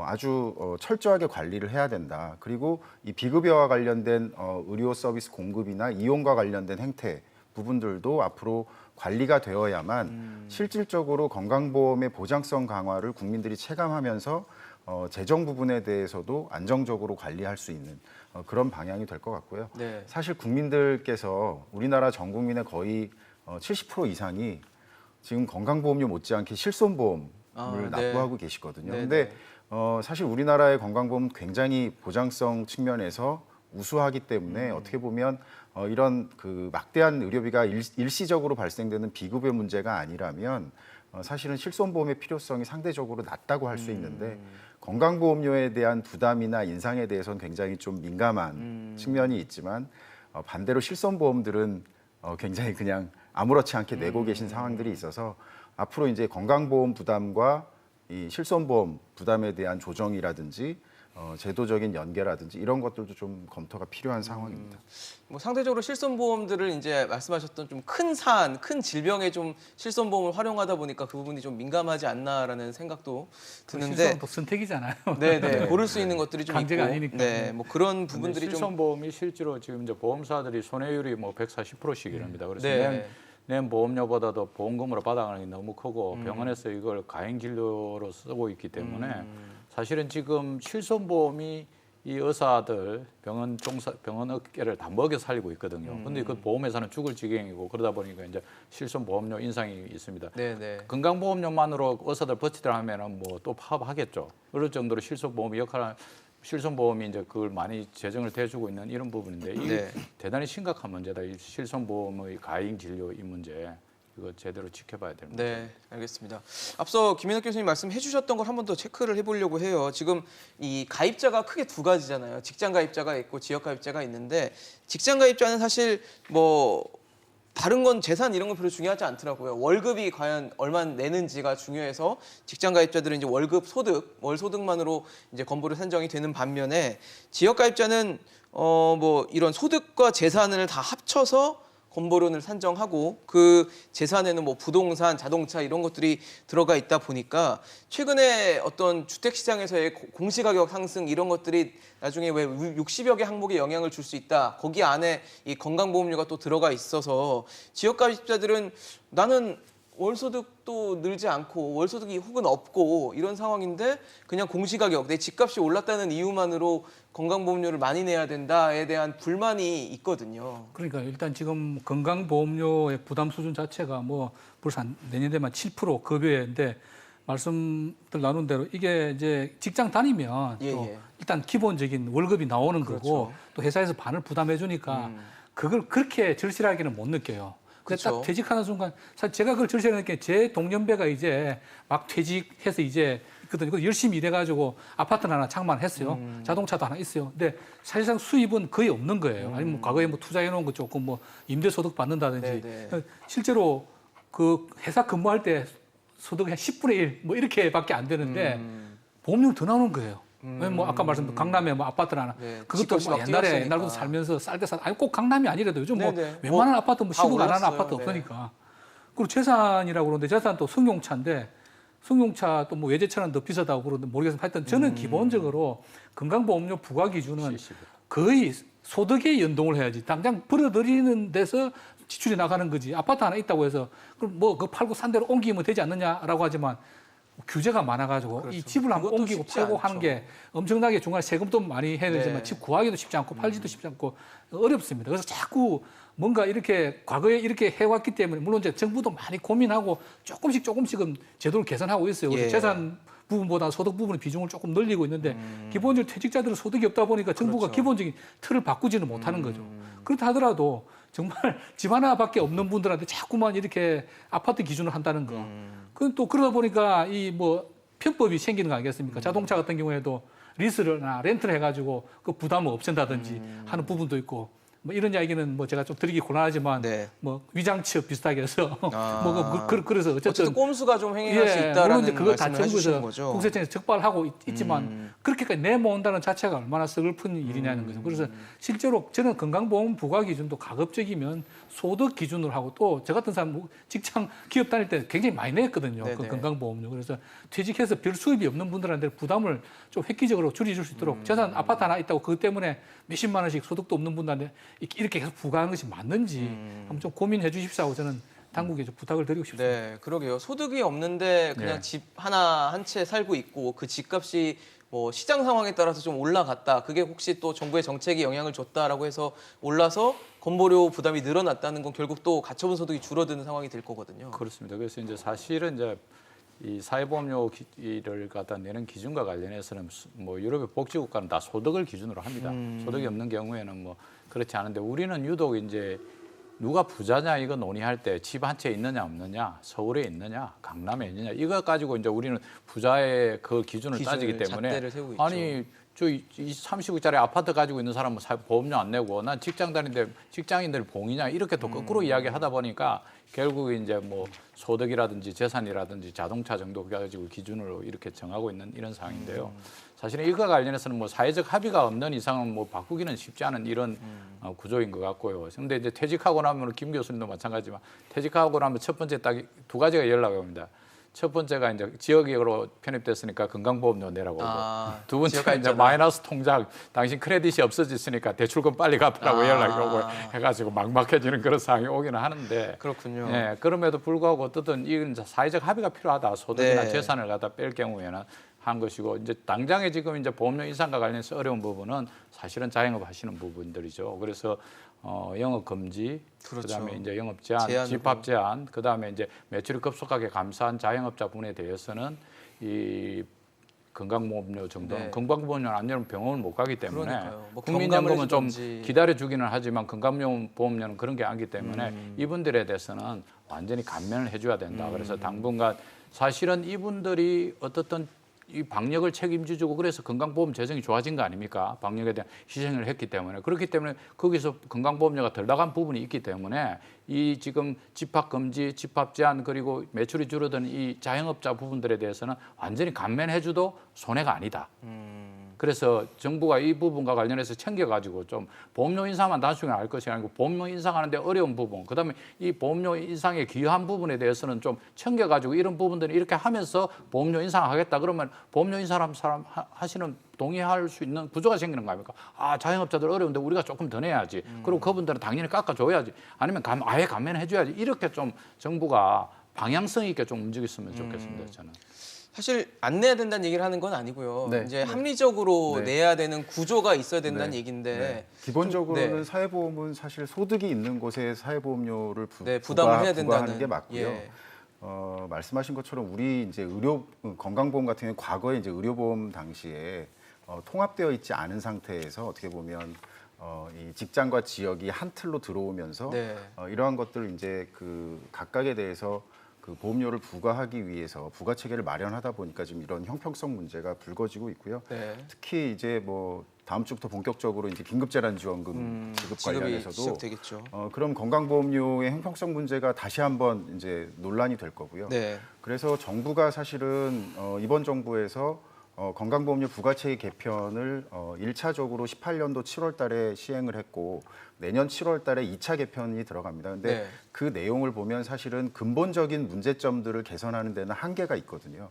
아주 철저하게 관리를 해야 된다. 그리고 이 비급여와 관련된 의료 서비스 공급이나 이용과 관련된 행태 부분들도 앞으로 관리가 되어야만 실질적으로 건강보험의 보장성 강화를 국민들이 체감하면서 재정 부분에 대해서도 안정적으로 관리할 수 있는 그런 방향이 될 것 같고요. 네. 사실 국민들께서 우리나라 전 국민의 거의 70% 이상이 지금 건강보험료 못지않게 실손보험을 네. 납부하고 계시거든요. 네, 근데 네. 사실 우리나라의 건강보험은 굉장히 보장성 측면에서 우수하기 때문에 어떻게 보면 이런 그 막대한 의료비가 일시적으로 발생되는 비급여 문제가 아니라면 사실은 실손보험의 필요성이 상대적으로 낮다고 할 수 있는데 건강보험료에 대한 부담이나 인상에 대해서는 굉장히 좀 민감한 측면이 있지만 반대로 실손보험들은 굉장히 그냥 아무렇지 않게 내고 계신 상황들이 있어서 앞으로 이제 건강보험 부담과 이 실손보험 부담에 대한 조정이라든지 제도적인 연계라든지 이런 것들도 좀 검토가 필요한 상황입니다. 뭐 상대적으로 실손보험들을 이제 말씀하셨던 좀 큰 사안, 큰 질병에 좀 실손보험을 활용하다 보니까 그 부분이 좀 민감하지 않나라는 생각도 드는데, 실손은 또 선택이잖아요. 네네 고를 수 있는 것들이 좀 강제가 있고, 아니니까. 네, 뭐 그런 근데 부분들이 좀 실손보험이 실제로 지금 이제 보험사들이 손해율이 뭐 140%씩 이랍니다. 그래서 네. 낸 보험료보다도 보험금으로 받아가는 게 너무 크고 병원에서 이걸 가행 진료로 쓰고 있기 때문에 사실은 지금 실손보험이 이 의사들 병원 업계를 다 먹여 살리고 있거든요. 근데 그 보험회사는 죽을 지경이고 그러다 보니까 이제 실손보험료 인상이 있습니다. 네네. 건강보험료만으로 의사들 버티들 하면은 뭐 또 파업하겠죠. 그럴 정도로 실손보험이 이제 그걸 많이 재정을 대주고 있는 이런 부분인데 이게 네. 대단히 심각한 문제다. 이 실손보험의 가행 진료 이 문제 이거 제대로 지켜봐야 됩니다. 네, 알겠습니다. 앞서 김민학 교수님 말씀해 주셨던 걸 한 번 더 체크를 해보려고 해요. 지금 이 가입자가 크게 두 가지잖아요. 직장 가입자가 있고 지역 가입자가 있는데 직장 가입자는 사실 뭐 다른 건 재산 이런 건 별로 중요하지 않더라고요. 월급이 과연 얼마 내는지가 중요해서 직장 가입자들은 이제 월급 소득, 월 소득만으로 이제 건보료 산정이 되는 반면에 지역 가입자는 뭐 이런 소득과 재산을 다 합쳐서 건보료를 산정하고 그 재산에는 뭐 부동산, 자동차 이런 것들이 들어가 있다 보니까 최근에 어떤 주택 시장에서의 공시가격 상승 이런 것들이 나중에 왜 60여 개 항목에 영향을 줄 수 있다. 거기 안에 이 건강보험료가 또 들어가 있어서 지역 가입자들은 나는 월소득도 늘지 않고 월소득이 혹은 없고 이런 상황인데 그냥 공시가격, 내 집값이 올랐다는 이유만으로 건강보험료를 많이 내야 된다에 대한 불만이 있거든요. 그러니까 일단 지금 건강보험료의 부담 수준 자체가 뭐 벌써 내년 되면 7% 급여인데 말씀들 나눈 대로 이게 이제 직장 다니면 예, 또 예. 일단 기본적인 월급이 나오는 그렇죠. 거고 또 회사에서 반을 부담해 주니까 그걸 그렇게 절실하게는 못 느껴요. 근데 그렇죠. 딱 퇴직하는 순간 사실 제가 그걸 절실하게 느끼는 게 제 동년배가 이제 막 퇴직해서 이제 있거든요. 그래서 열심히 일해가지고 아파트를 하나 장만했어요. 자동차도 하나 있어요. 근데 사실상 수입은 거의 없는 거예요. 아니면 과거에 뭐 투자해놓은 거 조금 뭐 임대소득 받는다든지. 네네. 실제로 그 회사 근무할 때 소득이 한 10분의 1 뭐 이렇게밖에 안 되는데 보험료는 더 나오는 거예요. 왜냐면 뭐 아까 말씀드린 강남에 뭐 아파트 하나 네, 그것도 집값이 뭐 막 옛날에 뛰었으니까. 옛날부터 살면서 쌀 때 아니 꼭 강남이 아니라도 요즘 뭐 네네. 웬만한 뭐 아파트 뭐 다 10억 안 하는 올랐어요. 아파트 네. 없으니까. 그리고 재산이라고 그러는데 재산 또 승용차인데 승용차 또 뭐 외제차는 더 비싸다고 그러는데 모르겠습니다. 하여튼 저는 기본적으로 건강보험료 부과 기준은 거의 소득에 연동을 해야지. 당장 벌어들이는 데서 지출이 나가는 거지. 아파트 하나 있다고 해서 그럼 뭐 그 팔고 산 데로 옮기면 되지 않느냐라고 하지만 규제가 많아가지고 이 집을 한번 그것도 옮기고 쉽지 팔고 않죠. 하는 게 엄청나게 중간에 세금도 많이 해야 되지만 네. 집 구하기도 쉽지 않고 팔지도 쉽지 않고 어렵습니다. 그래서 자꾸 뭔가 이렇게 과거에 이렇게 해왔기 때문에 물론 이제 정부도 많이 고민하고 조금씩은 제도를 개선하고 있어요. 그래서 예. 재산 부분보다 소득 부분의 비중을 조금 늘리고 있는데 기본적으로 퇴직자들은 소득이 없다 보니까 정부가 그렇죠. 기본적인 틀을 바꾸지는 못하는 거죠. 그렇다 하더라도 정말 집 하나밖에 없는 분들한테 자꾸만 이렇게 아파트 기준을 한다는 거. 그건 또 그러다 보니까 이 뭐 편법이 생기는 거 아니겠습니까? 자동차 같은 경우에도 리스나 렌트를 해가지고 그 부담을 없앤다든지 하는 부분도 있고 뭐 이런 이야기는 뭐 제가 좀 드리기 곤란하지만 네. 뭐 위장 취업 비슷하게 해서 아. 뭐 그래서 어쨌든 꼼수가 좀 행해할 수 있다라는 물론 이제 그거 다 말씀을 해주시는 정부에서 거죠. 국세청에서 적발하고 있지만 그렇게까지 내모은다는 자체가 얼마나 서글픈 일이냐는 거죠. 그래서 실제로 저는 건강보험 부과 기준도 가급적이면 소득 기준으로 하고 또 저 같은 사람 직장 기업 다닐 때 굉장히 많이 냈거든요. 그 네네. 건강보험료. 그래서 퇴직해서 별 수입이 없는 분들한테 부담을 좀 획기적으로 줄여줄 수 있도록 재산 아파트 하나 있다고 그것 때문에 몇십만 원씩 소득도 없는 분들한테 이렇게 계속 부과하는 것이 맞는지 한번 좀 고민해 주십시오 하고 저는 당국에 좀 부탁을 드리고 싶습니다. 네, 그러게요. 소득이 없는데 그냥 네. 집 하나 한 채 살고 있고 그 집값이 뭐 시장 상황에 따라서 좀 올라갔다. 그게 혹시 또 정부의 정책이 영향을 줬다라고 해서 올라서 건보료 부담이 늘어났다는 건 결국 또 가처분 소득이 줄어드는 상황이 될 거거든요. 그렇습니다. 그래서 이제 사실은 이제 이 사회보험료를 갖다 내는 기준과 관련해서는 뭐 유럽의 복지국가는 다 소득을 기준으로 합니다. 소득이 없는 경우에는 뭐 그렇지 않은데 우리는 유독 이제 누가 부자냐 이거 논의할 때 집 한 채 있느냐 없느냐, 서울에 있느냐, 강남에 있느냐 이거 가지고 이제 우리는 부자의 그 기준을 따지기 때문에 잣대를 세우고 있죠. 아니 저 30억짜리 아파트 가지고 있는 사람은 보험료 안 내고 난 직장 다니는데 직장인들 봉이냐 이렇게 또 거꾸로 이야기하다 보니까 결국 이제 뭐 소득이라든지 재산이라든지 자동차 정도 가지고 기준으로 이렇게 정하고 있는 이런 상황인데요. 사실은 이거와 관련해서는 뭐 사회적 합의가 없는 이상은 뭐 바꾸기는 쉽지 않은 이런 구조인 것 같고요. 그런데 이제 퇴직하고 나면 김 교수님도 마찬가지지만 퇴직하고 나면 첫 번째 딱 두 가지가 연락이 옵니다. 첫 번째가 이제 지역으로 편입됐으니까 건강보험료 내라고 하고 두 번째가 이제 마이너스 통장 당신 크레딧이 없어졌으니까 대출금 빨리 갚으라고 연락이 오고 해가지고 막막해지는 그런 상황이 오기는 하는데 그렇군요. 예, 그럼에도 불구하고 어떻든 이건 이제 사회적 합의가 필요하다. 소득이나 네. 재산을 갖다 뺄 경우에는 한 것이고 이제 당장에 지금 이제 보험료 인상과 관련해서 어려운 부분은 사실은 자영업 하시는 부분들이죠. 그래서 영업 금지, 그렇죠. 그다음에 이제 영업 제한, 제한으로. 집합 제한, 그다음에 이제 매출이 급속하게 감소한 자영업자분에 대해서는 이 건강보험료 정도는 네. 건강보험료는 안 내면 병원을 못 가기 때문에 그러니까요. 뭐 국민연금은 좀 경감을 기다려 주기는 하지만 건강보험료는 그런 게 아니기 때문에 이분들에 대해서는 완전히 감면을 해줘야 된다. 그래서 당분간 사실은 이분들이 어떻든 이 방역을 책임지고 그래서 건강보험 재정이 좋아진 거 아닙니까? 방역에 대한 희생을 했기 때문에 그렇기 때문에 거기서 건강보험료가 덜 나간 부분이 있기 때문에 이 지금 집합 금지, 집합 제한 그리고 매출이 줄어든 이 자영업자 부분들에 대해서는 완전히 감면해줘도 손해가 아니다. 그래서 정부가 이 부분과 관련해서 챙겨가지고 좀 보험료 인상만 단순히 할 것이 아니고 보험료 인상하는데 어려운 부분, 그다음에 이 보험료 인상에 기여한 부분에 대해서는 좀 챙겨가지고 이런 부분들을 이렇게 하면서 보험료 인상하겠다 그러면 보험료 인상하는 사람 하시는 동의할 수 있는 구조가 생기는 거 아닙니까? 아 자영업자들 어려운데 우리가 조금 더 내야지. 그리고 그분들은 당연히 깎아줘야지. 아니면 아예 감면해줘야지. 이렇게 좀 정부가 방향성 있게 좀 움직였으면 좋겠습니다. 저는. 사실 안 내야 된다는 얘기를 하는 건 아니고요. 네. 이제 합리적으로 네. 내야 되는 구조가 있어야 된다는 네. 얘기인데 네. 기본적으로는 네. 사회보험은 사실 소득이 있는 곳에 사회보험료를 부담을 해야 된다는 부과하는 게 맞고요. 예. 말씀하신 것처럼 우리 이제 건강보험 같은 경우는 과거에 이제 의료보험 당시에 통합되어 있지 않은 상태에서 어떻게 보면 이 직장과 지역이 한 틀로 들어오면서 네. 이러한 것들 이제 그 각각에 대해서 그 보험료를 부과하기 위해서 부과 체계를 마련하다 보니까 지금 이런 형평성 문제가 불거지고 있고요. 네. 특히 이제 뭐 다음 주부터 본격적으로 이제 긴급재난지원금 지급 지급이 관련해서도 시작되겠죠. 그럼 건강보험료의 형평성 문제가 다시 한번 이제 논란이 될 거고요. 네. 그래서 정부가 사실은 이번 정부에서 건강보험료 부과체계 개편을 1차적으로 18년도 7월 달에 시행을 했고 내년 7월 달에 2차 개편이 들어갑니다. 근데 네. 그 내용을 보면 사실은 근본적인 문제점들을 개선하는 데는 한계가 있거든요.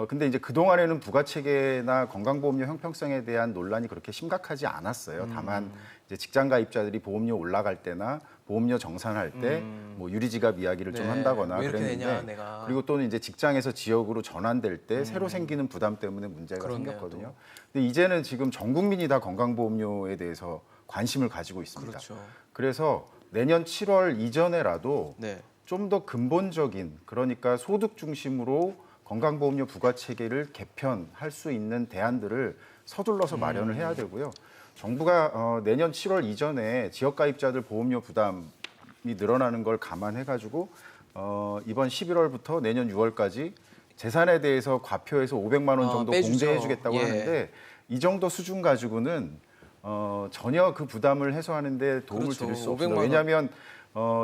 근데 이제 그동안에는 부가체계나 건강보험료 형평성에 대한 논란이 그렇게 심각하지 않았어요. 다만 이제 직장 가입자들이 보험료 올라갈 때나 보험료 정산할 때 뭐 유리지갑 이야기를 좀 네. 한다거나 왜 이렇게 그랬는데 내냐, 내가. 그리고 또는 이제 직장에서 지역으로 전환될 때 새로 생기는 부담 때문에 문제가 그렇네요, 생겼거든요. 또. 근데 이제는 지금 전 국민이 다 건강보험료에 대해서 관심을 가지고 있습니다. 그렇죠. 그래서 내년 7월 이전에라도 네. 좀 더 근본적인 그러니까 소득 중심으로 건강보험료 부과 체계를 개편할 수 있는 대안들을 서둘러서 마련을 해야 되고요. 정부가 내년 7월 이전에 지역 가입자들 보험료 부담이 늘어나는 걸 감안해가지고 이번 11월부터 내년 6월까지 재산에 대해서 과표해서 500만 원 정도 빼주죠. 공제해주겠다고 예. 하는데 이 정도 수준 가지고는 전혀 그 부담을 해소하는데 도움을 그렇죠. 드릴 수 500만 없습니다. 원. 왜냐하면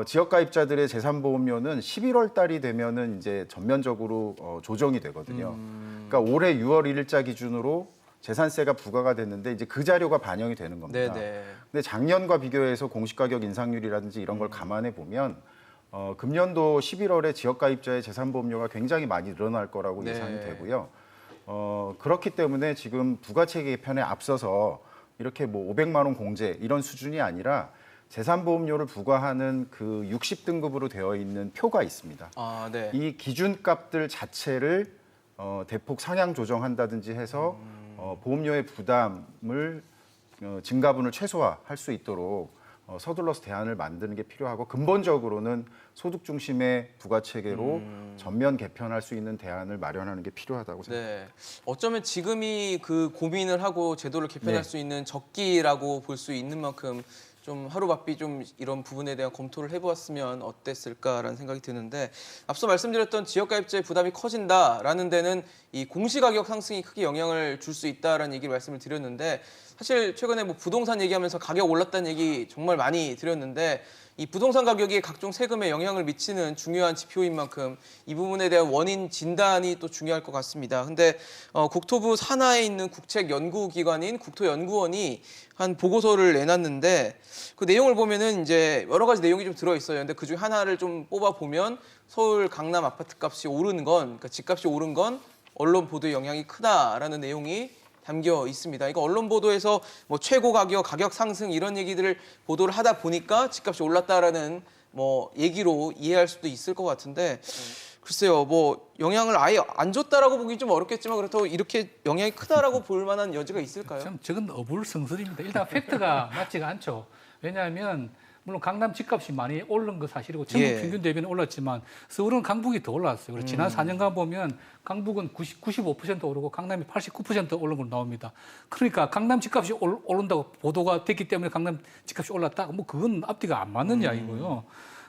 지역 가입자들의 재산 보험료는 11월 달이 되면은 이제 전면적으로 조정이 되거든요. 그러니까 올해 6월 1일자 기준으로 재산세가 부과가 됐는데 이제 그 자료가 반영이 되는 겁니다. 네네. 근데 작년과 비교해서 공시가격 인상률이라든지 이런 걸 감안해 보면 금년도 11월에 지역 가입자의 재산 보험료가 굉장히 많이 늘어날 거라고 네. 예상이 되고요. 그렇기 때문에 지금 부가체계 개편에 앞서서 이렇게 뭐 500만 원 공제 이런 수준이 아니라 재산보험료를 부과하는 그 60등급으로 되어 있는 표가 있습니다. 아, 네. 이 기준값들 자체를 대폭 상향 조정한다든지 해서 보험료의 부담을 증가분을 최소화할 수 있도록 서둘러서 대안을 만드는 게 필요하고 근본적으로는 소득 중심의 부가체계로 전면 개편할 수 있는 대안을 마련하는 게 필요하다고 생각합니다. 네. 어쩌면 지금이 그 고민을 하고 제도를 개편할 네. 수 있는 적기라고 볼 수 있는 만큼 좀 하루바삐 좀 이런 부분에 대한 검토를 해보았으면 어땠을까라는 생각이 드는데 앞서 말씀드렸던 지역가입자의 부담이 커진다라는 데는 이 공시가격 상승이 크게 영향을 줄 수 있다라는 얘기를 말씀을 드렸는데 사실 최근에 뭐 부동산 얘기하면서 가격 올랐다는 얘기 정말 많이 드렸는데 이 부동산 가격이 각종 세금에 영향을 미치는 중요한 지표인 만큼 이 부분에 대한 원인 진단이 또 중요할 것 같습니다. 근데 국토부 산하에 있는 국책연구기관인 국토연구원이 한 보고서를 내놨는데 그 내용을 보면은 이제 여러 가지 내용이 좀 들어 있어요. 근데 그중 하나를 좀 뽑아 보면 서울 강남 아파트값이 오른 건, 그러니까 집값이 오른 건 언론 보도에 영향이 크다라는 내용이 담겨 있습니다. 그러니까 언론 보도에서 뭐 최고 가격, 가격 상승 이런 얘기들을 보도를 하다 보니까 집값이 올랐다라는 뭐 얘기로 이해할 수도 있을 것 같은데 글쎄요, 뭐 영향을 아예 안 줬다라고 보기 좀 어렵겠지만 그렇다고 이렇게 영향이 크다라고 볼 만한 여지가 있을까요? 참 저건 어불성설입니다. 일단 팩트가 맞지가 않죠. 왜냐하면 물론 강남 집값이 많이 오른 거 사실이고 전국 예. 평균 대비는 올랐지만 서울은 강북이 더 올랐어요. 그래서 지난 4년간 보면 강북은 95% 오르고 강남이 89% 오른 걸로 나옵니다. 그러니까 강남 집값이 오른다고 보도가 됐기 때문에 강남 집값이 올랐다. 뭐 그건 앞뒤가 안 맞는 이야기고요.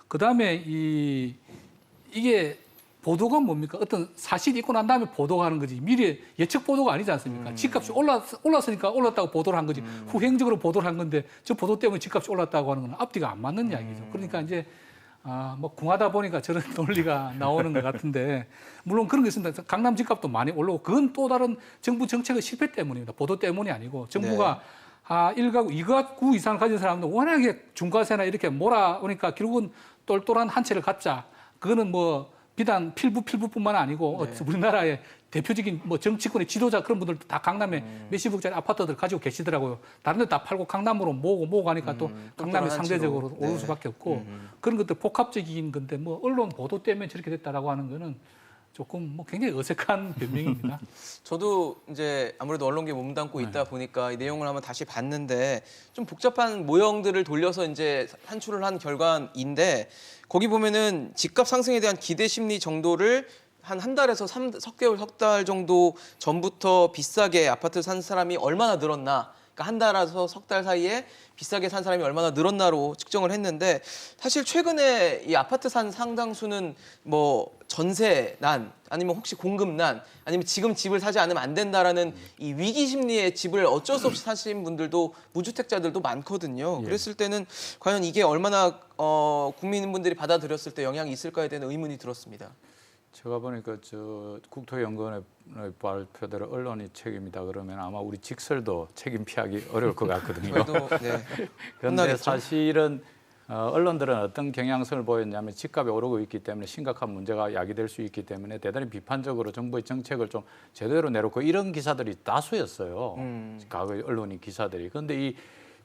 그다음에 이게 보도가 뭡니까? 어떤 사실이 있고 난 다음에 보도가 하는 거지. 미리 예측 보도가 아니지 않습니까? 집값이 올랐으니까 올랐다고 보도를 한 거지. 후행적으로 보도를 한 건데 저 보도 때문에 집값이 올랐다고 하는 건 앞뒤가 안 맞는 이야기죠. 그러니까 이제 뭐 궁하다 보니까 저런 논리가 나오는 것 같은데 물론 그런 게 있습니다. 강남 집값도 많이 올라오고 그건 또 다른 정부 정책의 실패 때문입니다. 보도 때문이 아니고 정부가 1가구, 2가구 이상을 가진 사람들 워낙에 중과세나 이렇게 몰아오니까 결국은 똘똘한 한 채를 갖자. 그거는 뭐 비단 필부뿐만 아니고 우리나라의 대표적인 뭐 정치권의 지도자 그런 분들도 다 강남에 몇십억짜리 아파트들 가지고 계시더라고요. 다른 데 다 팔고 강남으로 모으고 가니까 또 강남이 상대적으로 오를 수밖에 없고 그런 것들 복합적인 건데 뭐 언론 보도 때문에 저렇게 됐다라고 하는 거는 조금 뭐 굉장히 어색한 변명입니다. 저도 이제 아무래도 언론계에 몸담고 있다 보니까 이 내용을 한번 다시 봤는데 좀 복잡한 모형들을 돌려서 이제 산출을 한 결과인데 거기 보면은 집값 상승에 대한 기대 심리 정도를 한 달에서 석 개월, 석 달 정도 전부터 비싸게 아파트 산 사람이 얼마나 늘었나. 그러니까 한 달에서 석 달 사이에 비싸게 산 사람이 얼마나 늘었나로 측정을 했는데 사실 최근에 이 아파트 산 상당수는 뭐 전세난 아니면 혹시 공급난 아니면 지금 집을 사지 않으면 안 된다라는 이 위기 심리에 집을 어쩔 수 없이 사신 분들도 무주택자들도 많거든요. 그랬을 때는 과연 이게 얼마나 국민분들이 받아들였을 때 영향이 있을까에 대한 의문이 들었습니다. 제가 보니까 저 국토연구원의 발표대로 언론이 책임이다 그러면 아마 우리 직설도 책임 피하기 어려울 것 같거든요. 그래도 네. 그런데 혼나겠죠? 사실은 언론들은 어떤 경향성을 보였냐면 집값이 오르고 있기 때문에 심각한 문제가 야기될 수 있기 때문에 대단히 비판적으로 정부의 정책을 좀 제대로 내놓고 이런 기사들이 다수였어요. 과거의 언론이 기사들이. 그런데 이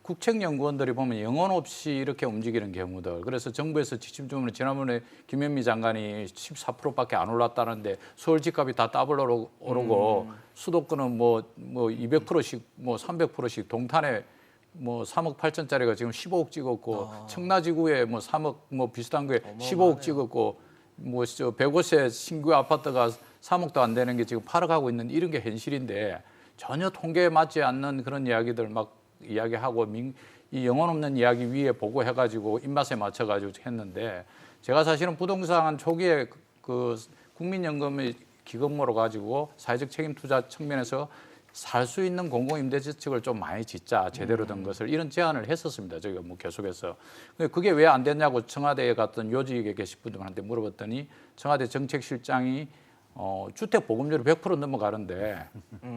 국책연구원들이 보면 영혼 없이 이렇게 움직이는 경우들. 그래서 정부에서 지침 주문에 지난번에 김현미 장관이 14%밖에 안 올랐다는데 서울 집값이 다 더블로 오르고 수도권은 뭐 200%씩 뭐 300%씩 동탄에 뭐 3억 8천짜리가 지금 15억 찍었고 청라지구에 뭐 3억 뭐 비슷한 거에 15억 찍었고 뭐 저 100호세 신규 아파트가 3억도 안 되는 게 지금 8억 하고 있는 이런 게 현실인데 전혀 통계에 맞지 않는 그런 이야기들 막 이야기하고 이 영혼 없는 이야기 위에 보고해가지고 입맛에 맞춰가지고 했는데 제가 사실은 부동산 초기에 그 국민연금의 기금으로 가지고 사회적 책임 투자 측면에서 살 수 있는 공공임대주택을 좀 많이 짓자 제대로 된 것을 이런 제안을 했었습니다. 저희가 뭐 계속해서. 근데 그게 왜 안 됐냐고 청와대에 갔던 요직에 계신 분들한테 물어봤더니 청와대 정책실장이 주택 보급률이 100% 넘어가는데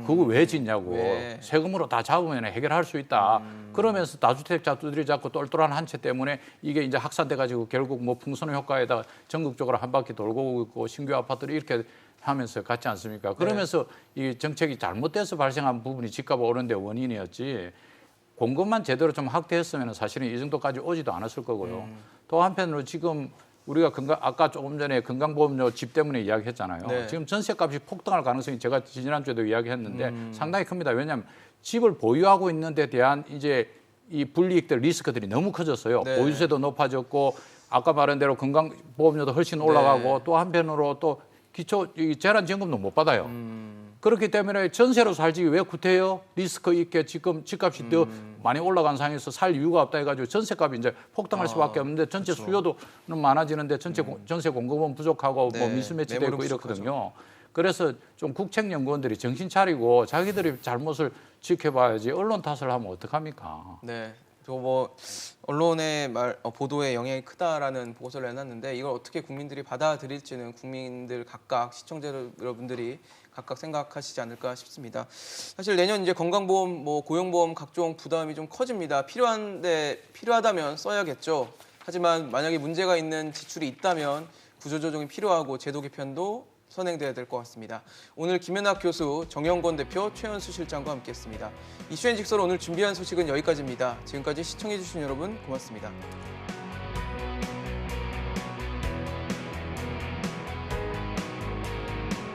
그거 왜 짓냐고. 왜? 세금으로 다 잡으면 해결할 수 있다. 그러면서 다주택자들이 자꾸 똘똘한 한 채 때문에 이게 이제 확산돼 가지고 결국 뭐 풍선 효과에다 전국적으로 한 바퀴 돌고 있고 신규 아파트를 이렇게 하면서 갔지 않습니까? 그러면서 이 정책이 잘못돼서 발생한 부분이 집값 오르는 데 원인이었지. 공급만 제대로 좀 확대했으면 사실은 이 정도까지 오지도 않았을 거고요. 또 한편으로 지금 우리가 아까 조금 전에 건강보험료 집 때문에 이야기했잖아요. 네. 지금 전세값이 폭등할 가능성이 제가 지난주에도 이야기했는데 상당히 큽니다. 왜냐하면 집을 보유하고 있는 데 대한 이제 이 불이익들 리스크들이 너무 커졌어요. 네. 보유세도 높아졌고 아까 말한 대로 건강보험료도 훨씬 올라가고 네. 또 한편으로 또 기초 재난지원금도 못 받아요. 그렇기 때문에 전세로 살지 왜 구태여 리스크 있게 지금 집값이 더 많이 올라간 상황에서 살 이유가 없다 해가지고 전세값이 이제 폭등할 수밖에 없는데 전체 수요도는 많아지는데 전세 공급은 부족하고 네, 뭐 미스매치되고 매물은 이렇거든요. 그래서 좀 국책연구원들이 정신 차리고 자기들이 잘못을 지켜봐야지 언론 탓을 하면 어떡합니까? 네. 뭐 언론의 보도에 영향이 크다라는 보고서를 내놨는데 이걸 어떻게 국민들이 받아들일지는 국민들 각각 시청자 여러분들이 각각 생각하시지 않을까 싶습니다. 사실 내년 이제 건강보험, 뭐 고용보험 각종 부담이 좀 커집니다. 필요하다면 써야겠죠. 하지만 만약에 문제가 있는 지출이 있다면 구조조정이 필요하고 제도 개편도 선행돼야 될 것 같습니다. 오늘 김연학 교수, 정영권 대표, 최현수 실장과 함께했습니다. 이슈앤직설 오늘 준비한 소식은 여기까지입니다. 지금까지 시청해주신 여러분 고맙습니다.